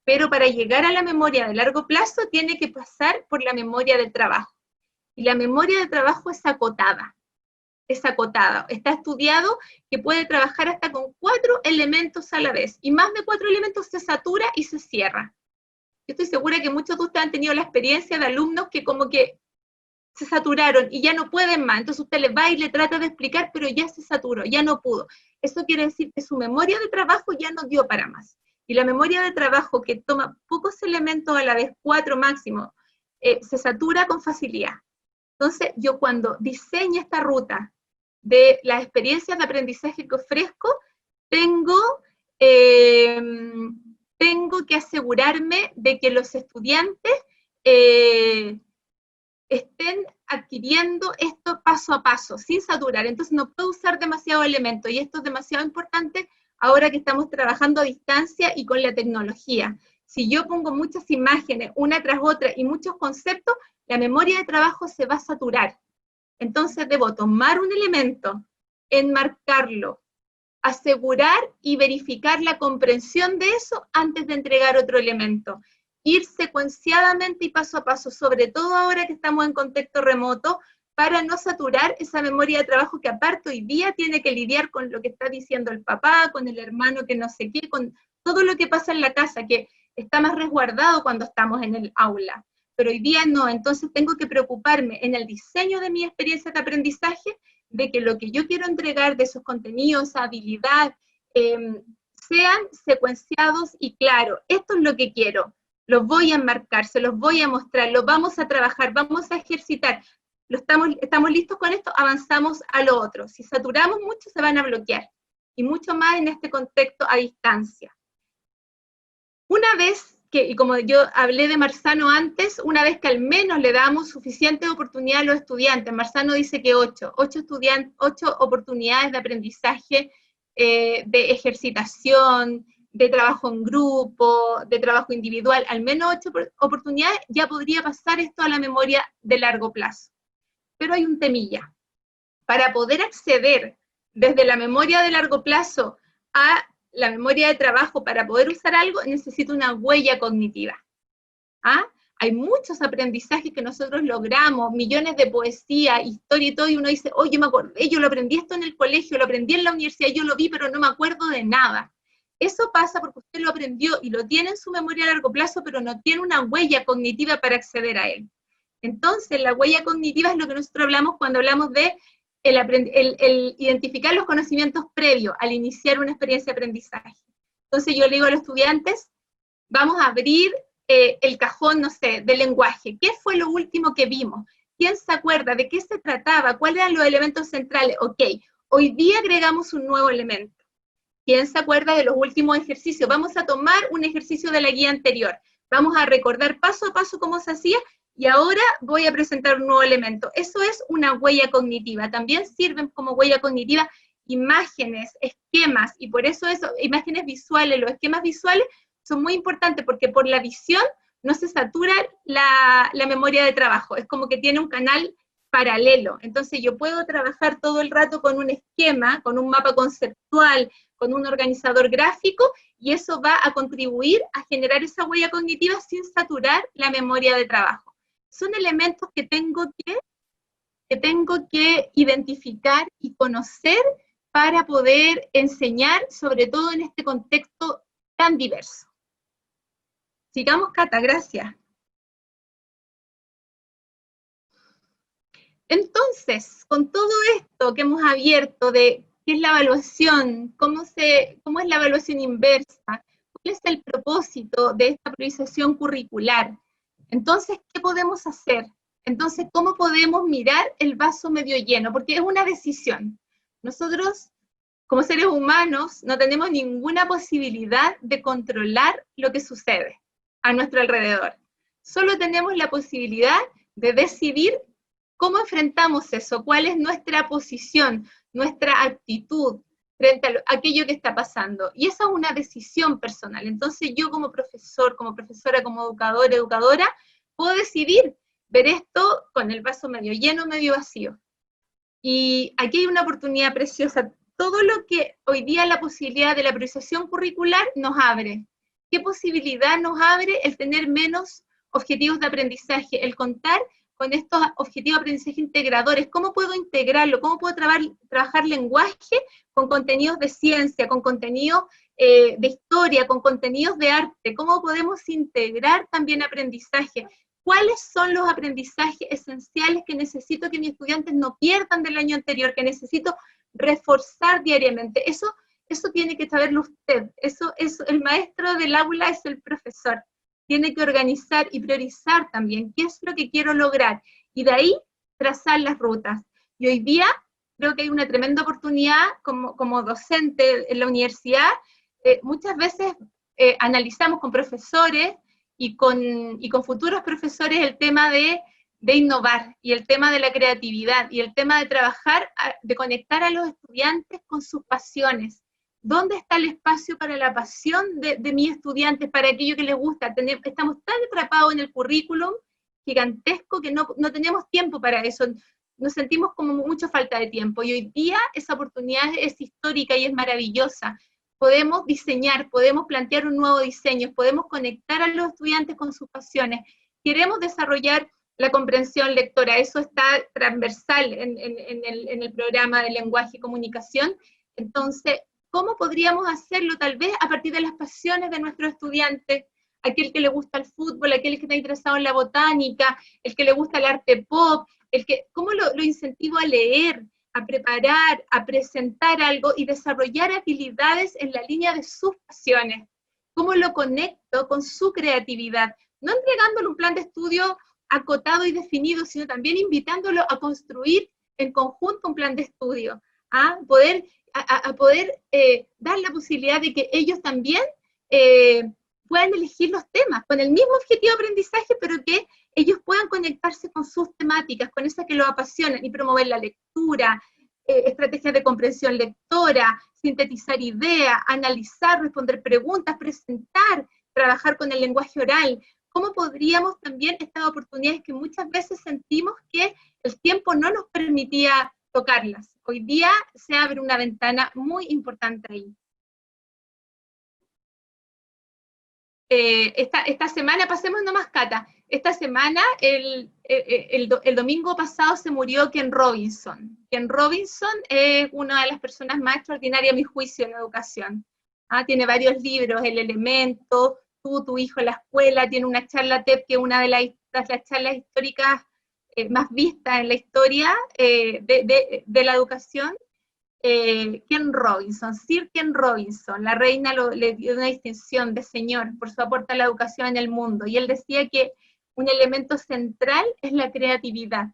pero para llegar a la memoria de largo plazo tiene que pasar por la memoria del trabajo. Y la memoria de trabajo es acotada. Está estudiado que puede trabajar hasta con 4 elementos a la vez, y más de 4 elementos se satura y se cierra. Yo estoy segura que muchos de ustedes han tenido la experiencia de alumnos que como que se saturaron y ya no pueden más, entonces usted le va y le trata de explicar, pero ya se saturó, ya no pudo. Eso quiere decir que su memoria de trabajo ya no dio para más. Y la memoria de trabajo que toma pocos elementos a la vez, 4 máximo, se satura con facilidad. Entonces, yo cuando diseño esta ruta de las experiencias de aprendizaje que ofrezco, tengo que asegurarme de que los estudiantes estén adquiriendo esto paso a paso, sin saturar. Entonces no puedo usar demasiado elemento, y esto es demasiado importante ahora que estamos trabajando a distancia y con la tecnología. Si yo pongo muchas imágenes, una tras otra, y muchos conceptos, la memoria de trabajo se va a saturar. Entonces debo tomar un elemento, enmarcarlo, asegurar y verificar la comprensión de eso antes de entregar otro elemento. Ir secuenciadamente y paso a paso, sobre todo ahora que estamos en contexto remoto, para no saturar esa memoria de trabajo que aparte hoy día tiene que lidiar con lo que está diciendo el papá, con el hermano que no sé qué, con todo lo que pasa en la casa, que está más resguardado cuando estamos en el aula. Pero hoy día no, entonces tengo que preocuparme en el diseño de mi experiencia de aprendizaje, de que lo que yo quiero entregar de esos contenidos, habilidad, sean secuenciados y claros. Esto es lo que quiero. Los voy a enmarcar, se los voy a mostrar, los vamos a trabajar, vamos a ejercitar. Estamos listos con esto, avanzamos a lo otro. Si saturamos mucho, se van a bloquear. Y mucho más en este contexto a distancia. Una vez que, y como yo hablé de Marzano antes, una vez que al menos le damos suficiente oportunidad a los estudiantes, Marzano dice que 8 oportunidades de aprendizaje, de ejercitación, de trabajo en grupo, de trabajo individual, al menos 8 oportunidades, ya podría pasar esto a la memoria de largo plazo. Pero hay un temilla. Para poder acceder desde la memoria de largo plazo a la memoria de trabajo, para poder usar algo, necesito una huella cognitiva. Hay muchos aprendizajes que nosotros logramos, millones de poesía, historia y todo, y uno dice, yo me acordé, yo lo aprendí esto en el colegio, lo aprendí en la universidad, yo lo vi, pero no me acuerdo de nada. Eso pasa porque usted lo aprendió y lo tiene en su memoria a largo plazo, pero no tiene una huella cognitiva para acceder a él. Entonces, la huella cognitiva es lo que nosotros hablamos cuando hablamos de el identificar los conocimientos previos al iniciar una experiencia de aprendizaje. Entonces, yo le digo a los estudiantes, vamos a abrir el cajón, no sé, del lenguaje. ¿Qué fue lo último que vimos? ¿Quién se acuerda de qué se trataba? ¿Cuáles eran los elementos centrales? Ok, hoy día agregamos un nuevo elemento. ¿Quién se acuerda de los últimos ejercicios? Vamos a tomar un ejercicio de la guía anterior. Vamos a recordar paso a paso cómo se hacía y ahora voy a presentar un nuevo elemento. Eso es una huella cognitiva. También sirven como huella cognitiva imágenes, esquemas, y por eso imágenes visuales, los esquemas visuales son muy importantes porque por la visión no se satura la memoria de trabajo. Es como que tiene un canal paralelo. Entonces yo puedo trabajar todo el rato con un esquema, con un mapa conceptual, con un organizador gráfico, y eso va a contribuir a generar esa huella cognitiva sin saturar la memoria de trabajo. Son elementos que tengo que identificar y conocer para poder enseñar, sobre todo en este contexto tan diverso. Sigamos, Cata, gracias. Entonces, con todo esto que hemos abierto de qué es la evaluación, cómo es la evaluación inversa, cuál es el propósito de esta priorización curricular, entonces, ¿qué podemos hacer? Entonces, ¿cómo podemos mirar el vaso medio lleno? Porque es una decisión. Nosotros, como seres humanos, no tenemos ninguna posibilidad de controlar lo que sucede a nuestro alrededor. Solo tenemos la posibilidad de decidir cómo enfrentamos eso, cuál es nuestra posición, nuestra actitud frente a aquello que está pasando. Y esa es una decisión personal. Entonces yo como profesor, como profesora, como educador, educadora, puedo decidir ver esto con el vaso medio lleno, medio vacío. Y aquí hay una oportunidad preciosa. Todo lo que hoy día la posibilidad de la priorización curricular nos abre. ¿Qué posibilidad nos abre el tener menos objetivos de aprendizaje? El contar con estos objetivos de aprendizaje integradores. ¿Cómo puedo integrarlo? ¿Cómo puedo trabajar lenguaje con contenidos de ciencia, con contenidos de historia, con contenidos de arte? ¿Cómo podemos integrar también aprendizaje? ¿Cuáles son los aprendizajes esenciales que necesito que mis estudiantes no pierdan del año anterior, que necesito reforzar diariamente? Eso tiene que saberlo usted. El maestro del aula es el profesor. Tiene que organizar y priorizar también qué es lo que quiero lograr, y de ahí trazar las rutas. Y hoy día creo que hay una tremenda oportunidad como docente en la universidad. Muchas veces analizamos con profesores y con futuros profesores el tema de innovar, y el tema de la creatividad, y el tema de trabajar, de conectar a los estudiantes con sus pasiones. ¿Dónde está el espacio para la pasión de mis estudiantes, para aquello que les gusta? Estamos tan atrapados en el currículum gigantesco que no tenemos tiempo para eso. Nos sentimos como mucha falta de tiempo, y hoy día esa oportunidad es histórica y es maravillosa. Podemos diseñar, podemos plantear un nuevo diseño, podemos conectar a los estudiantes con sus pasiones. Queremos desarrollar la comprensión lectora, eso está transversal en el programa de lenguaje y comunicación. Entonces, ¿cómo podríamos hacerlo tal vez a partir de las pasiones de nuestros estudiantes? Aquel que le gusta el fútbol, aquel que está interesado en la botánica, el que le gusta el arte pop, ¿cómo lo incentivo a leer, a preparar, a presentar algo y desarrollar habilidades en la línea de sus pasiones? ¿Cómo lo conecto con su creatividad? No entregándole un plan de estudio acotado y definido, sino también invitándolo a construir en conjunto un plan de estudio, a poder dar la posibilidad de que ellos también puedan elegir los temas con el mismo objetivo de aprendizaje, pero que ellos puedan conectarse con sus temáticas, con esas que los apasionan, y promover la lectura, estrategias de comprensión lectora, sintetizar ideas, analizar, responder preguntas, presentar, trabajar con el lenguaje oral. ¿Cómo podríamos también estas oportunidades que muchas veces sentimos que el tiempo no nos permitía tocarlas? Hoy día se abre una ventana muy importante ahí. Esta semana, pasemos nomás, Cata, esta semana, el domingo pasado se murió Ken Robinson. Ken Robinson es una de las personas más extraordinarias, a mi juicio, en educación. Tiene varios libros, El Elemento, Tú, tu hijo en la escuela, tiene una charla TED que es una de las charlas históricas más vistas en la historia de la educación. Ken Robinson, Sir Ken Robinson, la reina le dio una distinción de señor por su aporte a la educación en el mundo, y él decía que un elemento central es la creatividad,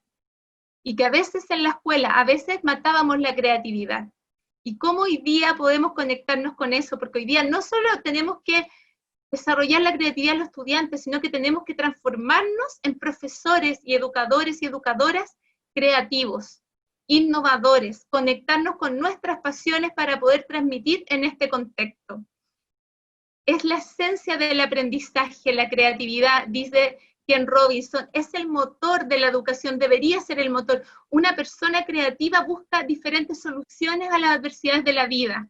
y que a veces en la escuela, a veces matábamos la creatividad. Y cómo hoy día podemos conectarnos con eso, porque hoy día no solo tenemos que desarrollar la creatividad de los estudiantes, sino que tenemos que transformarnos en profesores y educadores y educadoras creativos, innovadores, conectarnos con nuestras pasiones para poder transmitir en este contexto. Es la esencia del aprendizaje, la creatividad, dice Ken Robinson, es el motor de la educación, debería ser el motor. Una persona creativa busca diferentes soluciones a las adversidades de la vida.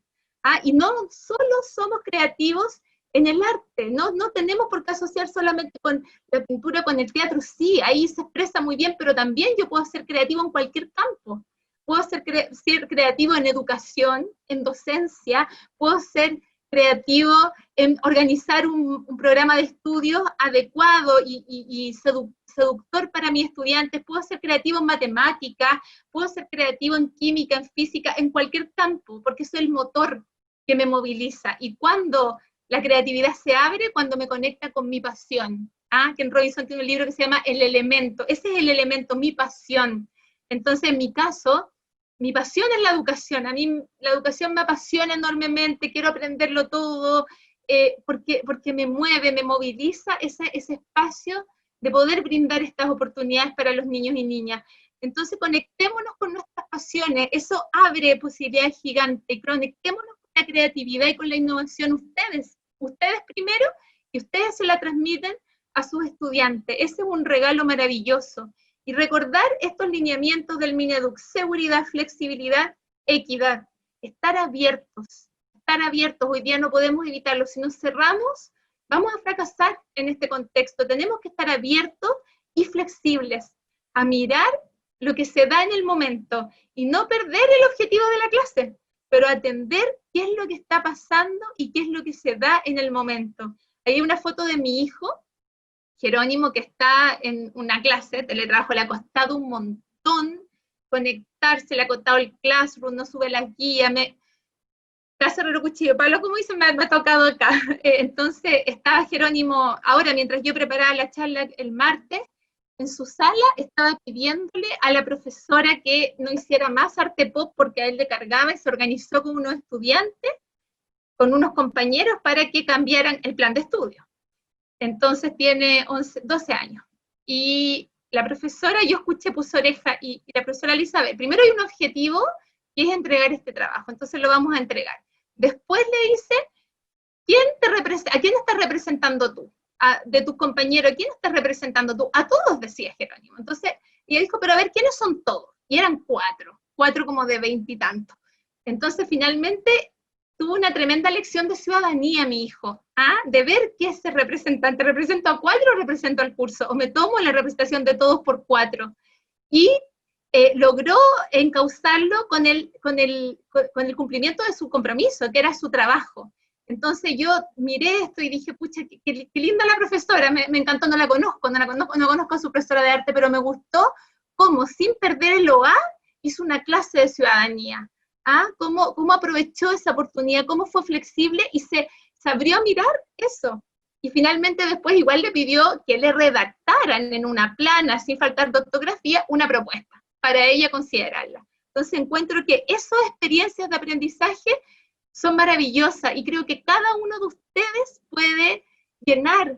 Y no solo somos creativos en el arte, no tenemos por qué asociar solamente con la pintura, con el teatro, sí, ahí se expresa muy bien, pero también yo puedo ser creativo en cualquier campo. Puedo ser creativo en educación, en docencia, puedo ser creativo en organizar un programa de estudios adecuado y seductor para mis estudiantes, puedo ser creativo en matemáticas, puedo ser creativo en química, en física, en cualquier campo, porque eso es el motor que me moviliza. Y cuando la creatividad se abre, cuando me conecta con mi pasión. Ken Robinson tiene un libro que se llama El Elemento, ese es el elemento, mi pasión. Entonces, en mi caso, mi pasión es la educación, a mí la educación me apasiona enormemente, quiero aprenderlo todo, porque me mueve, me moviliza ese espacio de poder brindar estas oportunidades para los niños y niñas. Entonces conectémonos con nuestras pasiones, eso abre posibilidades gigantes, conectémonos con la creatividad y con la innovación ustedes primero, y ustedes se la transmiten a sus estudiantes, ese es un regalo maravilloso. Y recordar estos lineamientos del Mineduc: seguridad, flexibilidad, equidad. Estar abiertos, hoy día no podemos evitarlo, si nos cerramos, vamos a fracasar en este contexto, tenemos que estar abiertos y flexibles, a mirar lo que se da en el momento, y no perder el objetivo de la clase, pero atender qué es lo que está pasando y qué es lo que se da en el momento. Hay una foto de mi hijo, Jerónimo, que está en una clase, teletrabajo, le ha costado un montón conectarse, le ha costado el Classroom, no sube las guías, clase Herrero Cuchillo, Pablo, como dicen, me ha tocado acá. Entonces estaba Jerónimo, ahora mientras yo preparaba la charla el martes, en su sala estaba pidiéndole a la profesora que no hiciera más arte pop porque a él le cargaba, y se organizó con unos estudiantes, con unos compañeros, para que cambiaran el plan de estudio. Entonces tiene 12 años. Y la profesora, yo escuché, puso oreja, y la profesora Elizabeth, primero hay un objetivo, que es entregar este trabajo, entonces lo vamos a entregar. Después le dice, ¿a quién estás representando tú? De tus compañeros, ¿a quién estás representando tú? A todos, decía Jerónimo. Entonces, y ella dijo, pero a ver, ¿quiénes son todos? Y eran cuatro como de 20 y tantos. Entonces, finalmente, tuvo una tremenda lección de ciudadanía, mi hijo, de ver qué es ser representante. ¿Represento a 4 o represento al curso? ¿O me tomo la representación de todos por 4? Y logró encauzarlo con el cumplimiento de su compromiso, que era su trabajo. Entonces yo miré esto y dije, pucha, qué linda la profesora, me encantó, no conozco a su profesora de arte, pero me gustó cómo, sin perder el OA, hizo una clase de ciudadanía. Cómo aprovechó esa oportunidad, cómo fue flexible y se abrió a mirar eso. Y finalmente después igual le pidió que le redactaran en una plana, sin faltar de ortografía, una propuesta para ella considerarla. Entonces encuentro que esas experiencias de aprendizaje son maravillosas, y creo que cada uno de ustedes puede llenar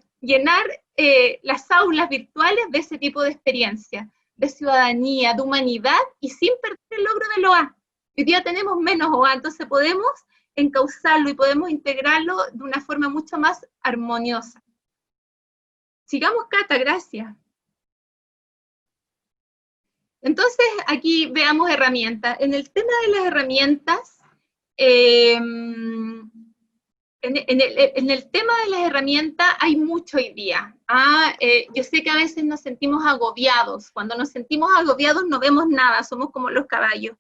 las aulas virtuales de ese tipo de experiencia, de ciudadanía, de humanidad, y sin perder el logro del OA. Hoy día tenemos menos OA, entonces podemos encauzarlo y podemos integrarlo de una forma mucho más armoniosa. Sigamos, Cata, gracias. Entonces, aquí veamos herramientas. En el tema de las herramientas, en el tema de las herramientas hay mucho hoy día. Yo sé que a veces nos sentimos agobiados. Cuando nos sentimos agobiados no vemos nada, somos como los caballos.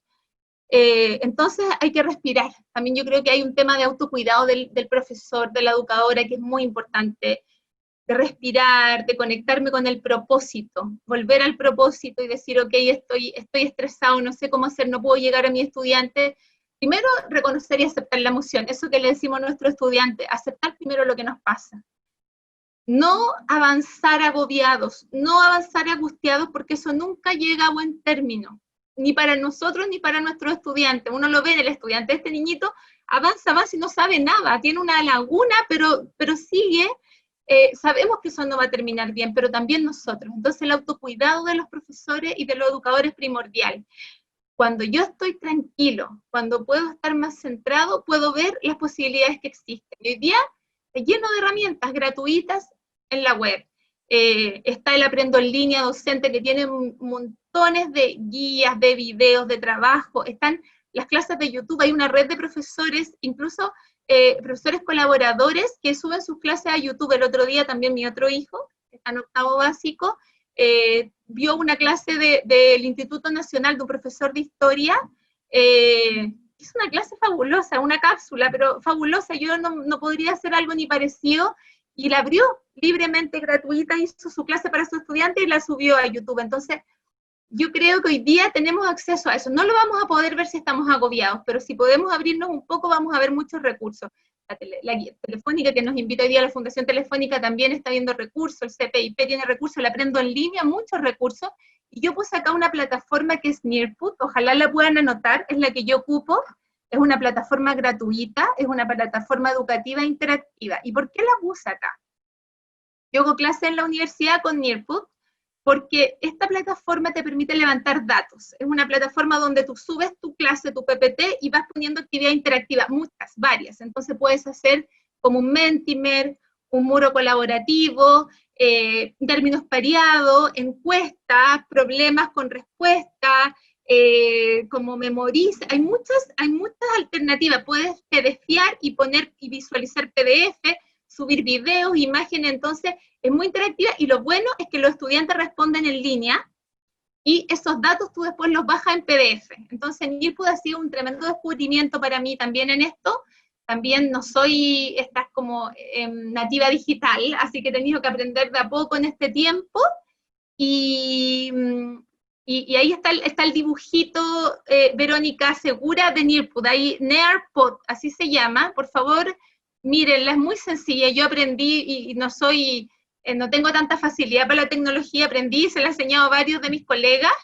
Entonces hay que respirar. También yo creo que hay un tema de autocuidado del profesor, de la educadora, que es muy importante, de respirar, de conectarme con el propósito, volver al propósito y decir, ok, estoy estresado, no sé cómo hacer, no puedo llegar a mi estudiante. Primero, reconocer y aceptar la emoción, eso que le decimos a nuestros estudiantes, aceptar primero lo que nos pasa. No avanzar agobiados, no avanzar angustiados, porque eso nunca llega a buen término, ni para nosotros ni para nuestros estudiantes. Uno lo ve en el estudiante, este niñito avanza más y no sabe nada, tiene una laguna, pero sigue. Sabemos que eso no va a terminar bien, pero también nosotros. Entonces el autocuidado de los profesores y de los educadores es primordial. Cuando yo estoy tranquilo, cuando puedo estar más centrado, puedo ver las posibilidades que existen. Y hoy día está lleno de herramientas gratuitas en la web. Está el Aprendo en Línea Docente, que tiene montones de guías, de videos, de trabajo. Están las clases de YouTube, hay una red de profesores, incluso profesores colaboradores que suben sus clases a YouTube. El otro día también mi otro hijo, que está en octavo básico, vio una clase del Instituto Nacional de un profesor de historia. Es una clase fabulosa, una cápsula, pero fabulosa. Yo no podría hacer algo ni parecido, y la abrió libremente, gratuita, hizo su clase para su estudiante y la subió a YouTube. Entonces, yo creo que hoy día tenemos acceso a eso. No lo vamos a poder ver si estamos agobiados, pero si podemos abrirnos un poco, vamos a ver muchos recursos. La guía telefónica que nos invita hoy día, la Fundación Telefónica, también está viendo recursos, el CPIP tiene recursos, el Aprendo en Línea, muchos recursos, y yo puse acá una plataforma que es Nearpod, ojalá la puedan anotar, es la que yo ocupo, es una plataforma gratuita, es una plataforma educativa interactiva. ¿Y por qué la puse acá? Yo hago clase en la universidad con Nearpod, porque esta plataforma te permite levantar datos. Es una plataforma donde tú subes tu clase, tu PPT, y vas poniendo actividad interactiva, muchas, varias. Entonces puedes hacer como un Mentimer, un muro colaborativo, términos pareados, encuestas, problemas con respuesta, como memoriza. Hay muchas alternativas. Puedes PDFear y poner y visualizar PDF, subir videos, imágenes. Entonces es muy interactiva, y lo bueno es que los estudiantes responden en línea, y esos datos tú después los bajas en PDF. Entonces Nearpod ha sido un tremendo descubrimiento para mí también en esto. También no soy como nativa digital, así que he tenido que aprender de a poco en este tiempo, y ahí está el dibujito, Verónica Segura, de Nearpod, ahí Nearpod, así se llama. Por favor, mírenla, es muy sencilla. Yo aprendí, y no tengo tanta facilidad para la tecnología, aprendí, se la he enseñado a varios de mis colegas.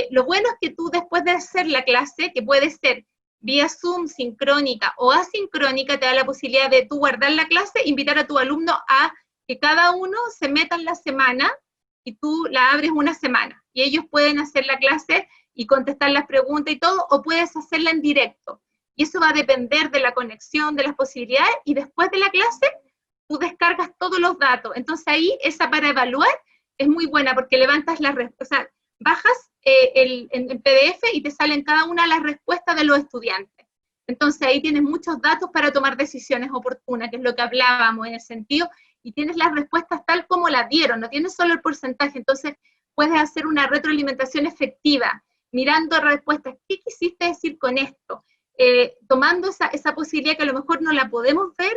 Lo bueno es que tú, después de hacer la clase, que puede ser vía Zoom, sincrónica o asincrónica, te da la posibilidad de tú guardar la clase, invitar a tu alumno a que cada uno se meta en la semana, y tú la abres una semana, y ellos pueden hacer la clase y contestar las preguntas y todo, o puedes hacerla en directo. Y eso va a depender de la conexión, de las posibilidades, y después de la clase tú descargas todos los datos. Entonces ahí, esa para evaluar es muy buena, porque levantas las respuestas, o sea, bajas en PDF y te salen cada una de las respuestas de los estudiantes. Entonces ahí tienes muchos datos para tomar decisiones oportunas, que es lo que hablábamos en el sentido, y tienes las respuestas tal como las dieron, no tienes solo el porcentaje. Entonces puedes hacer una retroalimentación efectiva, mirando respuestas. ¿Qué quisiste decir con esto? Tomando esa posibilidad que a lo mejor no la podemos ver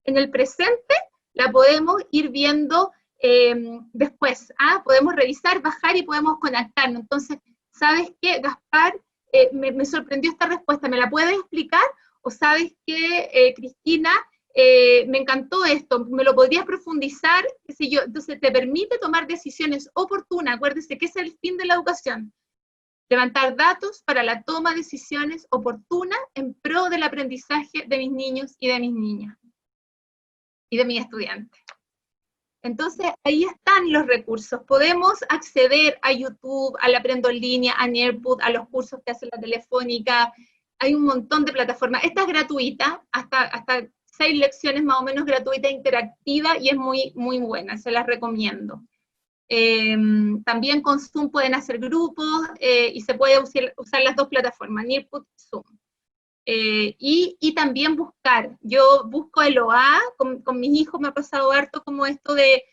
en el presente, la podemos ir viendo después. Podemos revisar, bajar y podemos conectarnos. Entonces, ¿sabes qué, Gaspar? Me sorprendió esta respuesta, ¿me la puedes explicar? O ¿sabes qué, Cristina? Me encantó esto, ¿me lo podrías profundizar? ¿Qué sé yo? Entonces te permite tomar decisiones oportunas. Acuérdese que es el fin de la educación. Levantar datos para la toma de decisiones oportunas en pro del aprendizaje de mis niños y de mis niñas y de mis estudiantes. Entonces, ahí están los recursos. Podemos acceder a YouTube, al Aprendo en Línea, a Nearpod, a los cursos que hace la Telefónica. Hay un montón de plataformas. Esta es gratuita, hasta 6 lecciones más o menos gratuita, interactiva, y es muy, muy buena, se las recomiendo. También con Zoom pueden hacer grupos, y se puede usar las dos plataformas, Nearpod y Zoom. Y también buscar. Yo busco el OA, con mis hijos me ha pasado harto como esto de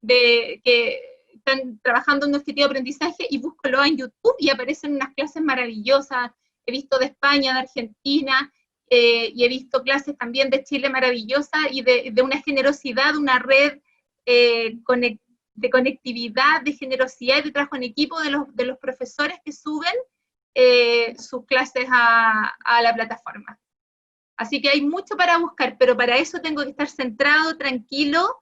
que están trabajando en un objetivo de aprendizaje, y busco el OA en YouTube y aparecen unas clases maravillosas. He visto de España, de Argentina, y he visto clases también de Chile maravillosas, y de una generosidad, de una red de conectividad, de generosidad y de trabajo en equipo de los profesores que suben sus clases a la plataforma. Así que hay mucho para buscar, pero para eso tengo que estar centrado, tranquilo,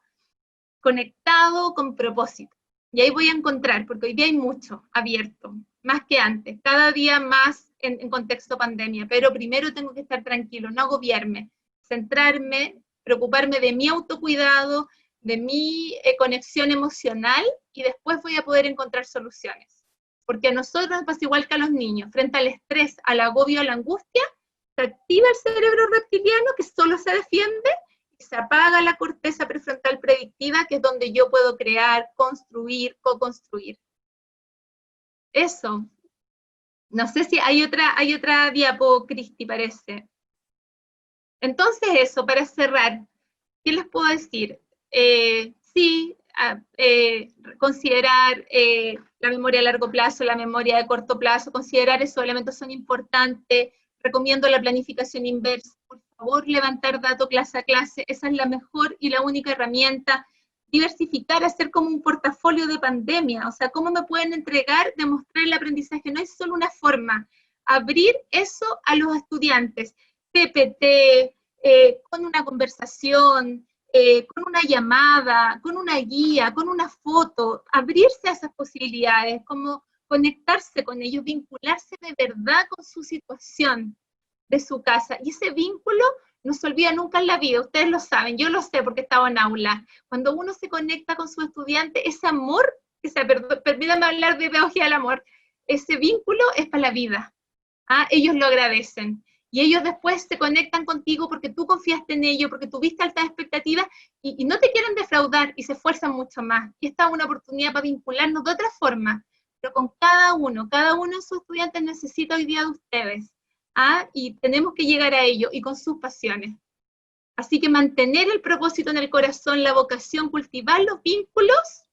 conectado con propósito. Y ahí voy a encontrar, porque hoy día hay mucho abierto, más que antes, cada día más en contexto pandemia, pero primero tengo que estar tranquilo, no agobiarme, centrarme, preocuparme de mi autocuidado, de mi conexión emocional, y después voy a poder encontrar soluciones. Porque a nosotros nos pasa igual que a los niños, frente al estrés, al agobio, a la angustia, se activa el cerebro reptiliano que solo se defiende, se apaga la corteza prefrontal predictiva, que es donde yo puedo crear, construir, co-construir. Eso. No sé si hay otra diapo, Cristi, parece. Entonces eso, para cerrar, ¿qué les puedo decir? Sí, considerar la memoria a largo plazo, la memoria de corto plazo, considerar esos elementos son importantes. Recomiendo la planificación inversa. Por favor, levantar datos clase a clase. Esa es la mejor y la única herramienta. Diversificar, hacer como un portafolio de pandemia. O sea, ¿cómo me pueden entregar, demostrar el aprendizaje? No es solo una forma. Abrir eso a los estudiantes. PPT, con una conversación, con una llamada, con una guía, con una foto. Abrirse a esas posibilidades, como conectarse con ellos, vincularse de verdad con su situación de su casa. Y ese vínculo no se olvida nunca en la vida, ustedes lo saben, yo lo sé porque estaba en aula. Cuando uno se conecta con su estudiante, ese amor, permítanme hablar de pedagogía del amor, ese vínculo es para la vida. ¿Ah? Ellos lo agradecen. Y ellos después se conectan contigo porque tú confiaste en ellos, porque tuviste altas expectativas y no te quieren defraudar y se esfuerzan mucho más. Y esta es una oportunidad para vincularnos de otra forma, pero con cada uno de sus estudiantes necesita hoy día de ustedes. ¿Ah? Y tenemos que llegar a ello y con sus pasiones. Así que mantener el propósito en el corazón, la vocación, cultivar los vínculos,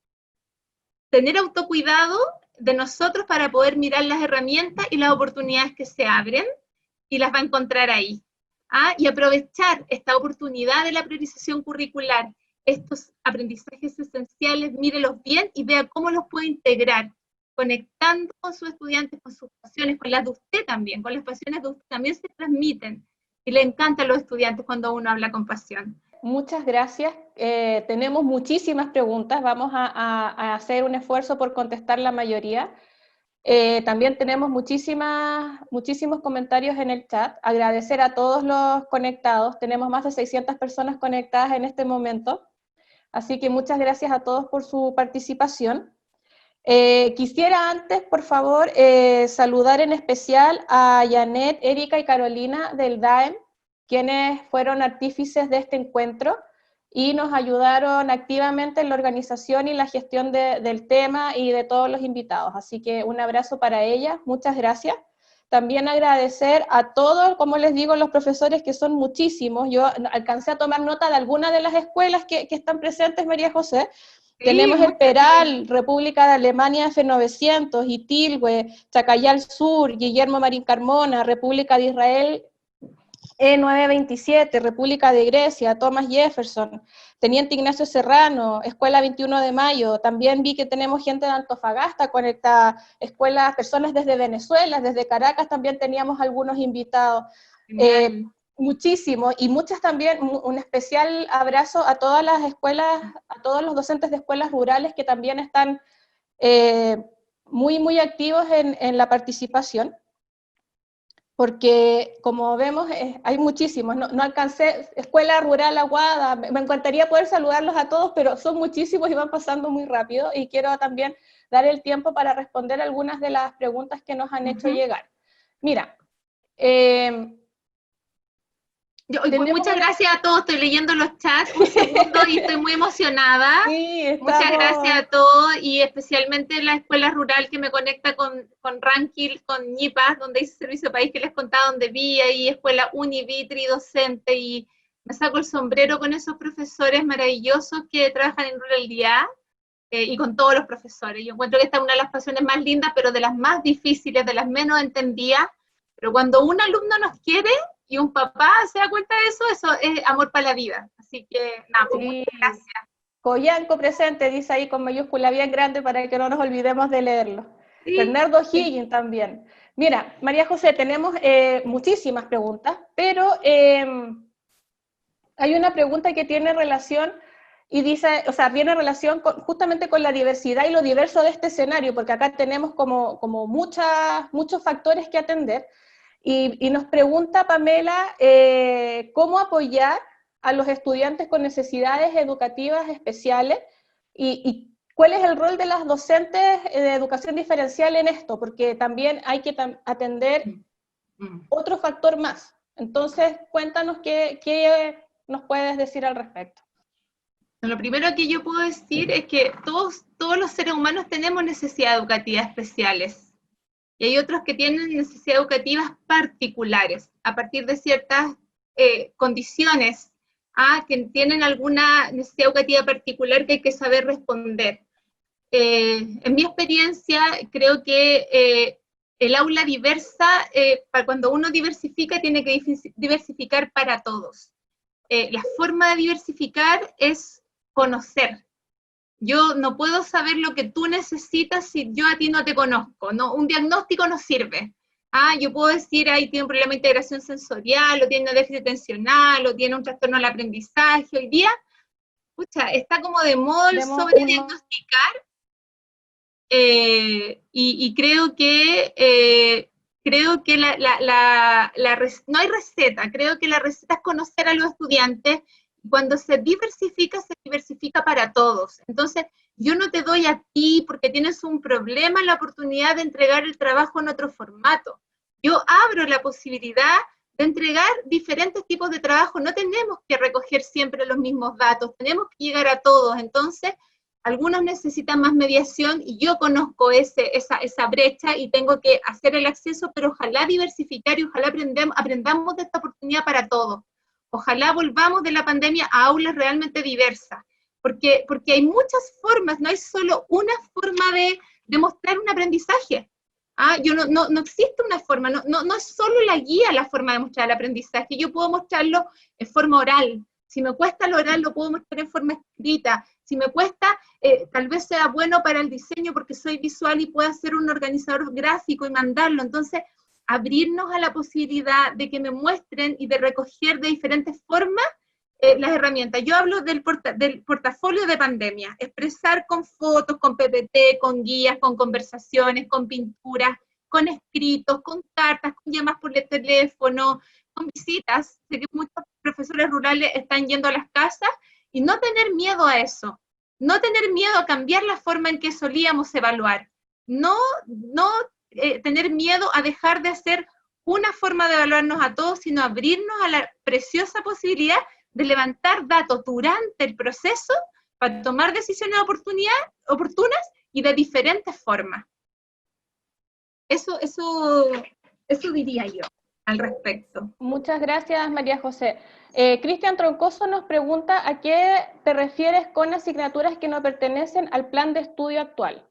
tener autocuidado de nosotros para poder mirar las herramientas y las oportunidades que se abren y las va a encontrar ahí. ¿Ah? Y aprovechar esta oportunidad de la priorización curricular, estos aprendizajes esenciales, mírelos bien y vea cómo los puede integrar, conectando con sus estudiantes, con sus pasiones, con las de usted también, con las pasiones de usted también se transmiten. Y le encantan a los estudiantes cuando uno habla con pasión. Muchas gracias. Tenemos muchísimas preguntas. Vamos a hacer un esfuerzo por contestar la mayoría. También tenemos muchísimos comentarios en el chat. Agradecer a todos los conectados. Tenemos más de 600 personas conectadas en este momento. Así que muchas gracias a todos por su participación. Quisiera antes, por favor, saludar en especial a Janet, Erika y Carolina del DAEM, quienes fueron artífices de este encuentro y nos ayudaron activamente en la organización y la gestión del tema y de todos los invitados. Así que un abrazo para ellas, muchas gracias. También agradecer a todos, como les digo, los profesores, que son muchísimos. Yo alcancé a tomar nota de algunas de las escuelas que están presentes, María José. Sí, tenemos el Peral, República de Alemania F900, Itilhue, Chacayal Sur, Guillermo Marín Carmona, República de Israel E927, República de Grecia, Thomas Jefferson, Teniente Ignacio Serrano, Escuela 21 de Mayo. También vi que tenemos gente de Antofagasta conectada, escuelas, personas desde Venezuela, desde Caracas también teníamos algunos invitados. Muchísimo, y muchas también, un especial abrazo a todas las escuelas, a todos los docentes de escuelas rurales que también están muy activos en la participación, porque como vemos hay muchísimos, no alcancé, Escuela Rural Aguada, me encantaría poder saludarlos a todos, pero son muchísimos y van pasando muy rápido, y quiero también dar el tiempo para responder algunas de las preguntas que nos han hecho llegar. Mira, muchas gracias a todos, estoy leyendo los chats, un segundo, y estoy muy emocionada. Sí, muchas gracias a todos, y especialmente la escuela rural que me conecta con Ranquil, con Ñipas, donde hice servicio país que les contaba, donde vi ahí escuela Univitri, docente, y me saco el sombrero con esos profesores maravillosos que trabajan en ruralidad, y con todos los profesores. Yo encuentro que esta es una de las pasiones más lindas, pero de las más difíciles, de las menos entendidas, pero cuando un alumno nos quiere, y un papá se da cuenta de eso es amor para la vida. Así que, nada, pues, sí. Muchas gracias. Coyanco presente, dice ahí con mayúscula bien grande para que no nos olvidemos de leerlo. Sí. Bernardo Higgins también. Mira, María José, tenemos muchísimas preguntas, pero hay una pregunta que tiene relación y dice, o sea, viene en relación justamente con la diversidad y lo diverso de este escenario, porque acá tenemos como muchos factores que atender, y nos pregunta Pamela cómo apoyar a los estudiantes con necesidades educativas especiales y cuál es el rol de las docentes de educación diferencial en esto, porque también hay que atender otro factor más. Entonces, cuéntanos qué nos puedes decir al respecto. Lo primero que yo puedo decir es que todos los seres humanos tenemos necesidades educativas especiales. Y hay otros que tienen necesidades educativas particulares, a partir de ciertas condiciones, que tienen alguna necesidad educativa particular que hay que saber responder. En mi experiencia, creo que el aula diversa, para cuando uno diversifica, tiene que diversificar para todos. La forma de diversificar es conocer. Yo no puedo saber lo que tú necesitas si yo a ti no te conozco. No, un diagnóstico no sirve. Yo puedo decir, tiene un problema de integración sensorial, o tiene un déficit atencional, o tiene un trastorno del aprendizaje. Hoy día, está como de moda el sobrediagnosticar, y creo que no hay receta. Creo que la receta es conocer a los estudiantes. Cuando se diversifica para todos. Entonces, yo no te doy a ti, porque tienes un problema, la oportunidad de entregar el trabajo en otro formato. Yo abro la posibilidad de entregar diferentes tipos de trabajo. No tenemos que recoger siempre los mismos datos, tenemos que llegar a todos. Entonces, algunos necesitan más mediación y yo conozco esa brecha y tengo que hacer el acceso, pero ojalá diversificar y ojalá aprendamos de esta oportunidad para todos. Ojalá volvamos de la pandemia a aulas realmente diversas, porque hay muchas formas, no hay solo una forma de mostrar un aprendizaje. No existe una forma, no es solo la guía la forma de mostrar el aprendizaje, yo puedo mostrarlo en forma oral. Si me cuesta el oral, lo puedo mostrar en forma escrita. Si me cuesta, tal vez sea bueno para el diseño porque soy visual y puedo hacer un organizador gráfico y mandarlo. Entonces, abrirnos a la posibilidad de que me muestren y de recoger de diferentes formas las herramientas. Yo hablo del portafolio de pandemia, expresar con fotos, con PPT, con guías, con conversaciones, con pinturas, con escritos, con cartas, con llamadas por el teléfono, con visitas. Sé que muchos profesores rurales están yendo a las casas y no tener miedo a eso, no tener miedo a cambiar la forma en que solíamos evaluar, no tener miedo a dejar de hacer una forma de evaluarnos a todos, sino abrirnos a la preciosa posibilidad de levantar datos durante el proceso para tomar decisiones oportunas y de diferentes formas. Eso diría yo al respecto. Muchas gracias, María José. Cristian Troncoso nos pregunta ¿a qué te refieres con asignaturas que no pertenecen al plan de estudio actual?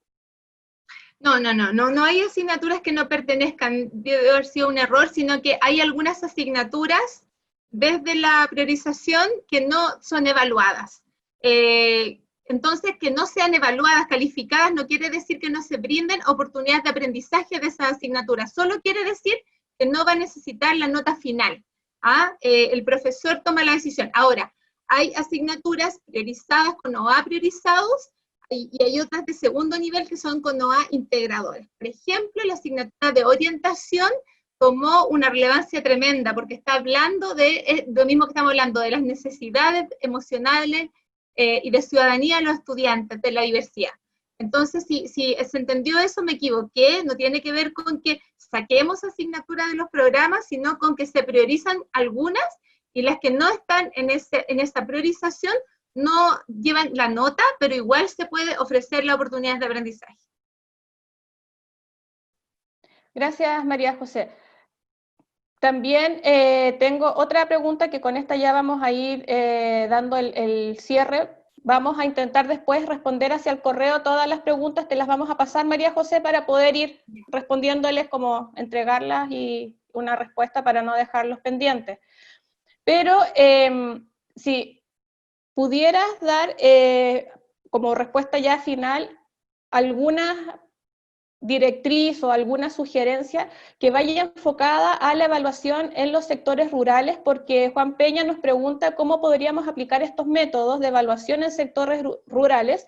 No hay asignaturas que no pertenezcan, debe haber sido un error, sino que hay algunas asignaturas desde la priorización que no son evaluadas. Entonces, que no sean evaluadas, calificadas, no quiere decir que no se brinden oportunidades de aprendizaje de esas asignaturas, solo quiere decir que no va a necesitar la nota final. El profesor toma la decisión. Ahora, hay asignaturas priorizadas con OA priorizados, y hay otras de segundo nivel que son con OA integradores. Por ejemplo, la asignatura de orientación tomó una relevancia tremenda, porque está hablando de lo mismo que estamos hablando, de las necesidades emocionales y de ciudadanía de los estudiantes, de la diversidad. Entonces, si se entendió eso, me equivoqué. No tiene que ver con que saquemos asignaturas de los programas, sino con que se priorizan algunas, y las que no están en esa priorización no llevan la nota, pero igual se puede ofrecer la oportunidad de aprendizaje. Gracias, María José. También tengo otra pregunta que con esta ya vamos a ir dando el cierre. Vamos a intentar después responder hacia el correo todas las preguntas, te las vamos a pasar, María José, para poder ir respondiéndoles, como entregarlas y una respuesta para no dejarlos pendientes. Pero si pudieras dar como respuesta ya final algunas directriz o alguna sugerencia que vaya enfocada a la evaluación en los sectores rurales, porque Juan Peña nos pregunta cómo podríamos aplicar estos métodos de evaluación en sectores rurales,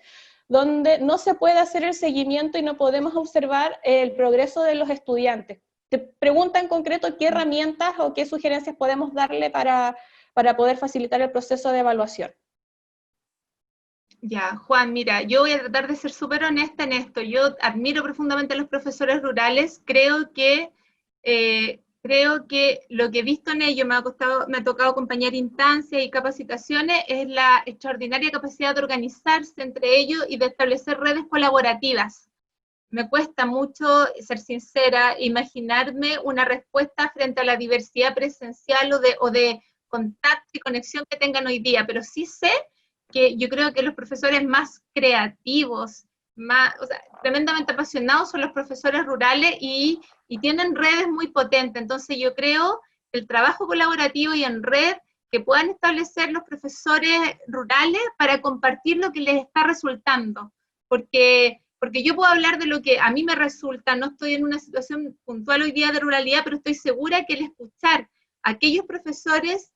donde no se puede hacer el seguimiento y no podemos observar el progreso de los estudiantes. Te pregunta en concreto qué herramientas o qué sugerencias podemos darle para poder facilitar el proceso de evaluación. Ya, Juan, mira, yo voy a tratar de ser súper honesta en esto. Yo admiro profundamente a los profesores rurales. Creo que lo que he visto en ellos, me ha tocado acompañar instancias y capacitaciones, es la extraordinaria capacidad de organizarse entre ellos y de establecer redes colaborativas. Me cuesta mucho, ser sincera, imaginarme una respuesta frente a la diversidad presencial o de contacto y conexión que tengan hoy día, pero sí sé que yo creo que los profesores más creativos, tremendamente apasionados son los profesores rurales y tienen redes muy potentes. Entonces yo creo que el trabajo colaborativo y en red que puedan establecer los profesores rurales para compartir lo que les está resultando. Porque yo puedo hablar de lo que a mí me resulta, no estoy en una situación puntual hoy día de ruralidad, pero estoy segura que el escuchar a aquellos profesores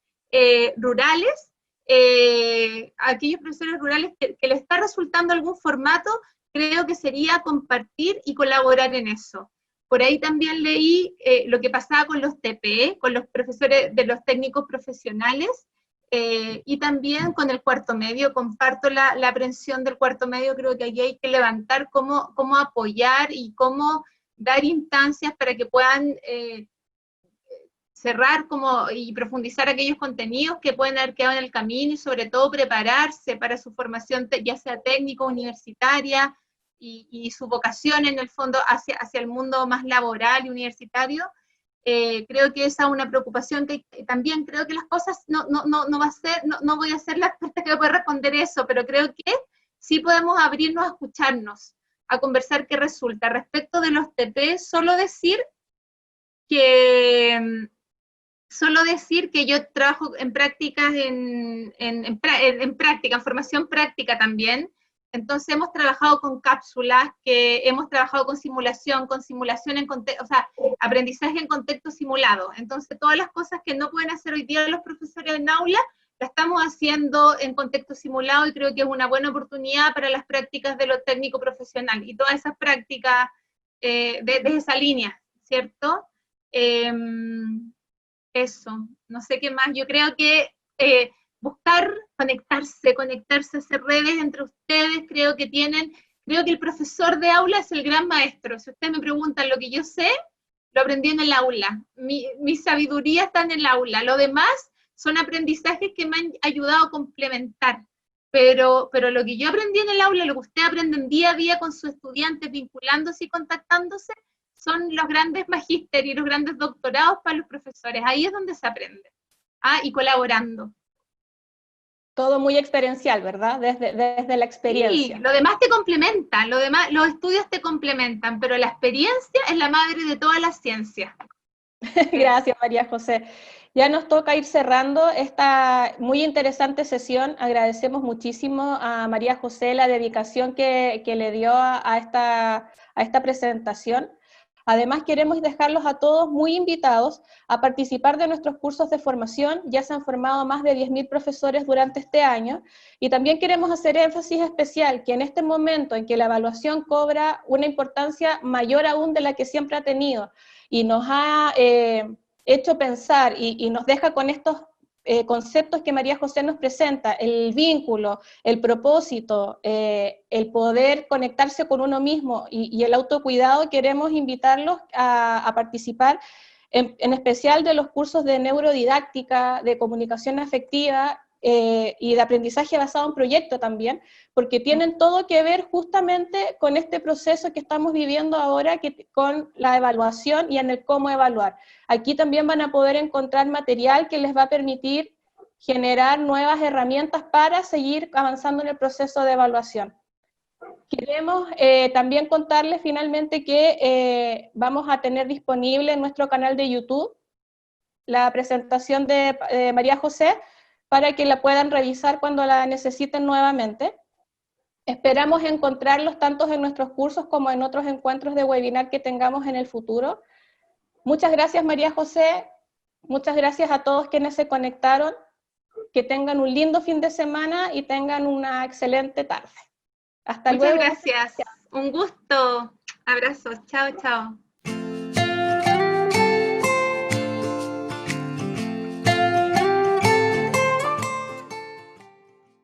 rurales, aquellos profesores rurales que les está resultando algún formato, creo que sería compartir y colaborar en eso. Por ahí también leí lo que pasaba con los TPE, con los profesores de los técnicos profesionales, y también con el cuarto medio. Comparto la aprehensión del cuarto medio. Creo que allí hay que levantar cómo apoyar y cómo dar instancias para que puedan cerrar y profundizar aquellos contenidos que pueden haber quedado en el camino y sobre todo prepararse para su formación ya sea técnico, universitaria y su vocación en el fondo hacia el mundo más laboral y universitario. Creo que esa es una preocupación que también creo que las cosas no voy a ser la experta que puede responder eso, pero creo que sí podemos abrirnos a escucharnos, a conversar qué resulta. Respecto de los TP, solo decir que yo trabajo en prácticas, en formación práctica también. Entonces hemos trabajado con cápsulas, hemos trabajado con simulación aprendizaje en contexto simulado. Entonces todas las cosas que no pueden hacer hoy día los profesores en aula, las estamos haciendo en contexto simulado y creo que es una buena oportunidad para las prácticas de lo técnico profesional y todas esas prácticas de esa línea, ¿cierto? Eso, no sé qué más. Yo creo que buscar conectarse, hacer redes entre ustedes, creo que el profesor de aula es el gran maestro. Si ustedes me preguntan lo que yo sé, lo aprendí en el aula. Mi sabiduría está en el aula. Lo demás son aprendizajes que me han ayudado a complementar. Pero lo que yo aprendí en el aula, lo que ustedes aprenden día a día con sus estudiantes, vinculándose y contactándose, son los grandes magísteres y los grandes doctorados para los profesores. Ahí es donde se aprende. Y colaborando. Todo muy experiencial, ¿verdad? Desde la experiencia. Sí, lo demás te complementa, los estudios te complementan, pero la experiencia es la madre de todas las ciencias. Gracias, María José. Ya nos toca ir cerrando esta muy interesante sesión. Agradecemos muchísimo a María José la dedicación que le dio a esta presentación. Además, queremos dejarlos a todos muy invitados a participar de nuestros cursos de formación. Ya se han formado más de 10.000 profesores durante este año, y también queremos hacer énfasis especial que en este momento en que la evaluación cobra una importancia mayor aún de la que siempre ha tenido, y nos ha hecho pensar y nos deja con estos conceptos que María José nos presenta: el vínculo, el propósito, el poder conectarse con uno mismo y el autocuidado. Queremos invitarlos a participar en especial de los cursos de neurodidáctica, de comunicación afectiva y de aprendizaje basado en proyecto también, porque tienen todo que ver justamente con este proceso que estamos viviendo ahora, con la evaluación y en el cómo evaluar. Aquí también van a poder encontrar material que les va a permitir generar nuevas herramientas para seguir avanzando en el proceso de evaluación. Queremos también contarles finalmente que vamos a tener disponible en nuestro canal de YouTube la presentación de María José, para que la puedan revisar cuando la necesiten nuevamente. Esperamos encontrarlos tanto en nuestros cursos como en otros encuentros de webinar que tengamos en el futuro. Muchas gracias, María José. Muchas gracias a todos quienes se conectaron. Que tengan un lindo fin de semana y tengan una excelente tarde. Hasta luego. Muchas gracias. Un gusto. Abrazos. Chao, chao.